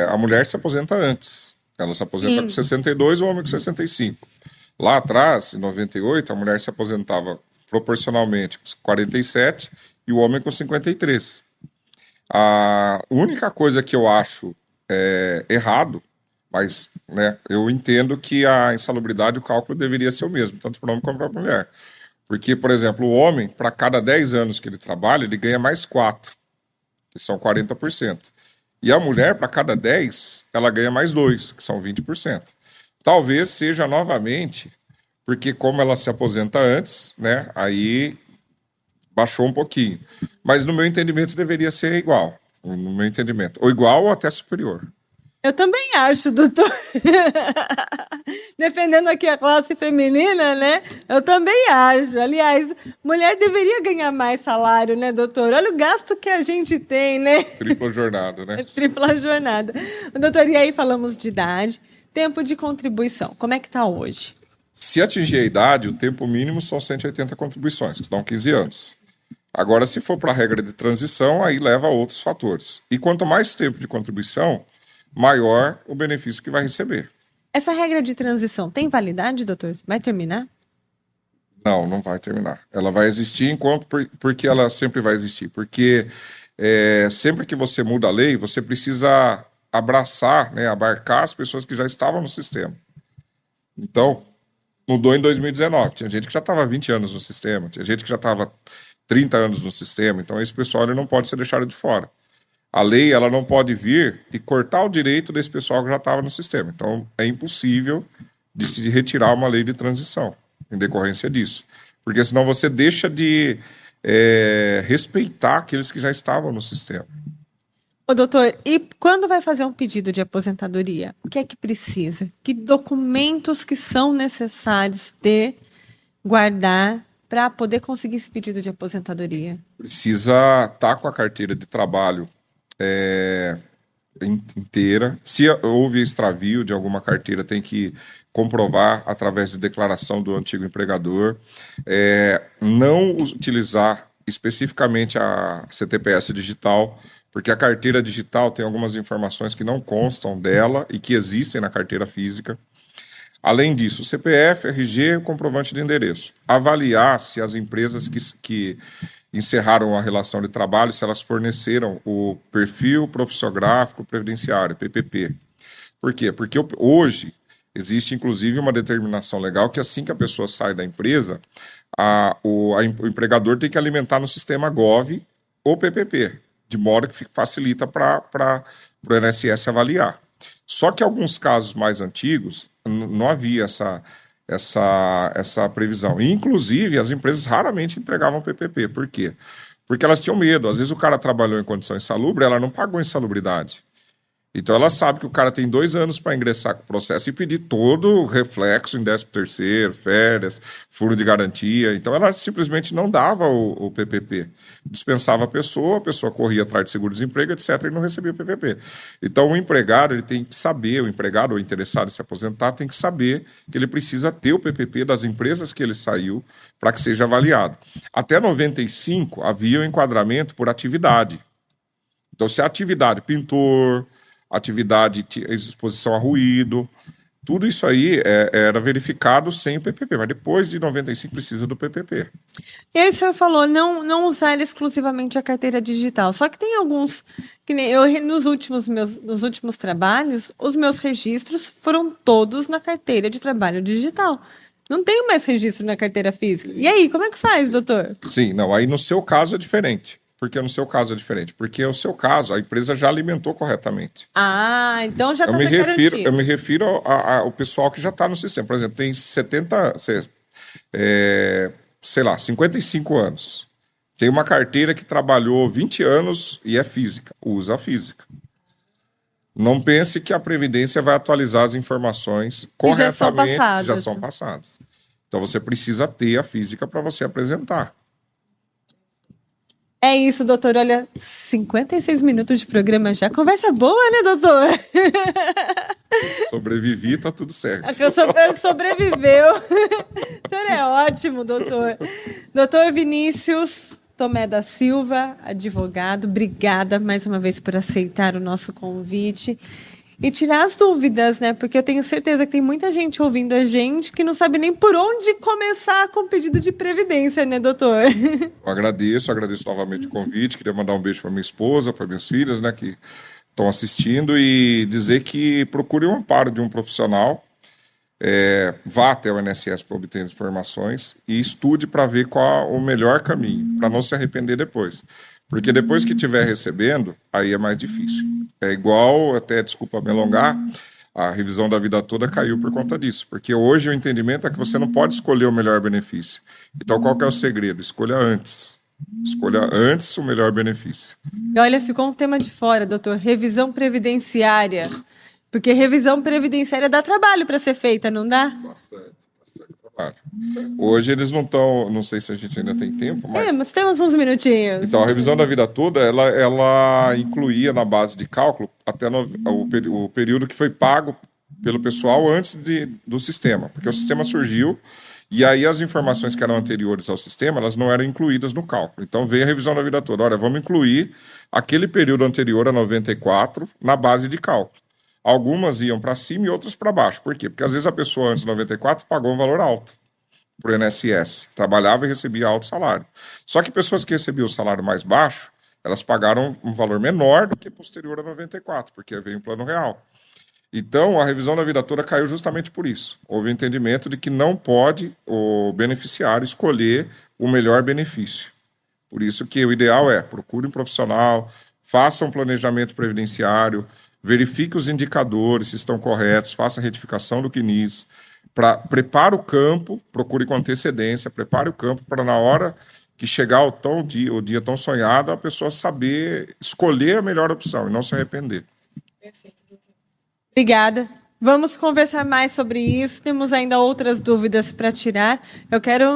a mulher se aposenta antes. Ela se aposenta com 62 e o homem com 65. Lá atrás, em 98, a mulher se aposentava proporcionalmente com 47 e o homem com 53. A única coisa que eu acho errado, mas eu entendo que a insalubridade, o cálculo deveria ser o mesmo, tanto para o homem como para a mulher. Porque, por exemplo, o homem, para cada 10 anos que ele trabalha, ele ganha mais 4, que são 40%. E a mulher, para cada 10, ela ganha mais 2, que são 20%. Talvez seja novamente, porque como ela se aposenta antes, aí baixou um pouquinho. Mas no meu entendimento deveria ser igual, no meu entendimento. Ou igual ou até superior. Eu também acho, doutor. Defendendo aqui a classe feminina, né? Eu também acho. Aliás, mulher deveria ganhar mais salário, né, doutor? Olha o gasto que a gente tem, né? Tripla jornada, né? Tripla jornada. Doutor, e aí falamos de idade, tempo de contribuição. Como é que tá hoje? Se atingir a idade, o tempo mínimo são 180 contribuições, que dão 15 anos. Agora, se for para a regra de transição, aí leva a outros fatores. E quanto mais tempo de contribuição, maior o benefício que vai receber. Essa regra de transição tem validade, doutor? Vai terminar? Não, não vai terminar. Ela vai existir porque ela sempre vai existir. Porque sempre que você muda a lei, você precisa abraçar, abarcar as pessoas que já estavam no sistema. Então, mudou em 2019. Tinha gente que já estava 20 anos no sistema, tinha gente que já estava 30 anos no sistema. Então, esse pessoal ele não pode ser deixado de fora. A lei ela não pode vir e cortar o direito desse pessoal que já estava no sistema. Então, é impossível de se retirar uma lei de transição em decorrência disso. Porque senão você deixa de respeitar aqueles que já estavam no sistema. Ô, doutor, e quando vai fazer um pedido de aposentadoria, o que é que precisa? Que documentos que são necessários ter, guardar, para poder conseguir esse pedido de aposentadoria? Precisa estar com a carteira de trabalho inteira. Se houve extravio de alguma carteira, tem que comprovar através de declaração do antigo empregador. Não utilizar especificamente a CTPS digital, porque a carteira digital tem algumas informações que não constam dela e que existem na carteira física. Além disso, CPF, RG, comprovante de endereço. Avaliar se as empresas que encerraram a relação de trabalho, se elas forneceram o perfil profissiográfico previdenciário, PPP. Por quê? Porque hoje Existe, inclusive, uma determinação legal que assim que a pessoa sai da empresa, o empregador tem que alimentar no sistema Gov ou PPP, de modo que facilita para o INSS avaliar. Só que em alguns casos mais antigos, não havia essa previsão. E, inclusive, as empresas raramente entregavam PPP. Por quê? Porque elas tinham medo. Às vezes o cara trabalhou em condição insalubre, ela não pagou insalubridade. Então ela sabe que o cara tem 2 anos para ingressar com o processo e pedir todo o reflexo em 13º, férias, furo de garantia. Então ela simplesmente não dava o PPP. Dispensava a pessoa corria atrás de seguro-desemprego, etc., e não recebia o PPP. Então o empregado ele tem que saber, o empregado ou interessado em se aposentar tem que saber que ele precisa ter o PPP das empresas que ele saiu para que seja avaliado. Até 95 havia o enquadramento por atividade. Então se a atividade pintor, atividade, exposição a ruído, tudo isso aí era verificado sem o PPP, mas depois de 95 precisa do PPP. E aí o senhor falou não usar exclusivamente a carteira digital, só que tem alguns, que nem eu nos últimos trabalhos, os meus registros foram todos na carteira de trabalho digital. Não tenho mais registro na carteira física. E aí, como é que faz, doutor? Sim, não, aí no seu caso é diferente. Porque no seu caso é diferente. Porque no seu caso, a empresa já alimentou corretamente. Ah, então já está garantido. Eu me refiro ao pessoal que já está no sistema. Por exemplo, tem 55 anos. Tem uma carteira que trabalhou 20 anos e é física. Usa a física. Não pense que a Previdência vai atualizar as informações corretamente. Já são passadas. Então você precisa ter a física para você apresentar. É isso, doutor. Olha, 56 minutos de programa já. Conversa boa, né, doutor? Sobrevivi, tá tudo certo. Sobreviveu. O senhor é ótimo, doutor. Doutor Vinícius Tomé da Silva, advogado, obrigada mais uma vez por aceitar o nosso convite. E tirar as dúvidas, né? Porque eu tenho certeza que tem muita gente ouvindo a gente que não sabe nem por onde começar com o pedido de previdência, né, doutor? Eu agradeço novamente o convite. Queria mandar um beijo para minha esposa, para minhas filhas, né, que estão assistindo, e dizer que procure o amparo de um profissional, vá até o INSS para obter informações e estude para ver qual o melhor caminho, para não se arrepender depois. Porque depois que estiver recebendo, aí é mais difícil. É igual, até desculpa me alongar, a revisão da vida toda caiu por conta disso. Porque hoje o entendimento é que você não pode escolher o melhor benefício. Então qual que é o segredo? Escolha antes. Escolha antes o melhor benefício. E olha, ficou um tema de fora, doutor. Revisão previdenciária. Porque revisão previdenciária dá trabalho para ser feita, não dá? Bastante trabalho. Hoje eles não estão, não sei se a gente ainda tem tempo, mas... mas temos uns minutinhos. Então, a revisão da vida toda, ela incluía na base de cálculo até o período que foi pago pelo pessoal antes do sistema, porque o sistema surgiu e aí as informações que eram anteriores ao sistema, elas não eram incluídas no cálculo. Então, veio a revisão da vida toda. Olha, vamos incluir aquele período anterior a 94 na base de cálculo. Algumas iam para cima e outras para baixo. Por quê? Porque às vezes a pessoa antes de 94 pagou um valor alto para o INSS. Trabalhava e recebia alto salário. Só que pessoas que recebiam o salário mais baixo, elas pagaram um valor menor do que posterior a 94, porque veio um plano real. Então, a revisão da vida toda caiu justamente por isso. Houve o entendimento de que não pode o beneficiário escolher o melhor benefício. Por isso que o ideal é procure um profissional, faça um planejamento previdenciário, verifique os indicadores se estão corretos, faça a retificação do CNIS, prepare o campo, procure com antecedência, prepare o campo para na hora que chegar o dia tão sonhado, a pessoa saber escolher a melhor opção e não se arrepender. Perfeito, doutor. Obrigada. Vamos conversar mais sobre isso. Temos ainda outras dúvidas para tirar. Eu quero,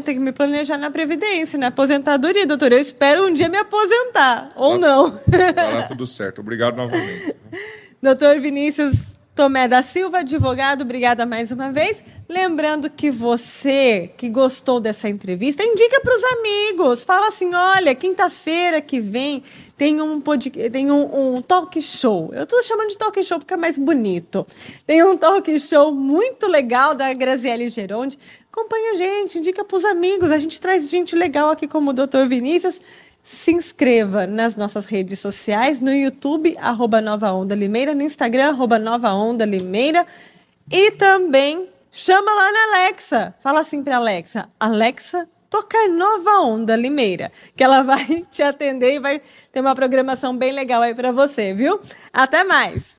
ter que me planejar na Previdência, na aposentadoria, doutor. Eu espero um dia me aposentar, ou não. Vai lá tudo certo. Obrigado novamente. Doutor Vinícius Tomé da Silva, advogado, obrigada mais uma vez. Lembrando que você que gostou dessa entrevista, indica para os amigos. Fala assim, olha, quinta-feira que vem tem um talk show. Eu estou chamando de talk show porque é mais bonito. Tem um talk show muito legal da Graziele Geronde. Acompanha a gente, indica para os amigos. A gente traz gente legal aqui como o doutor Vinícius. Se inscreva nas nossas redes sociais, no YouTube, @Nova Onda Limeira, no Instagram, @Nova Onda Limeira. E também chama lá na Alexa. Fala assim pra Alexa: Alexa, tocar Nova Onda Limeira, que ela vai te atender e vai ter uma programação bem legal aí pra você, viu? Até mais!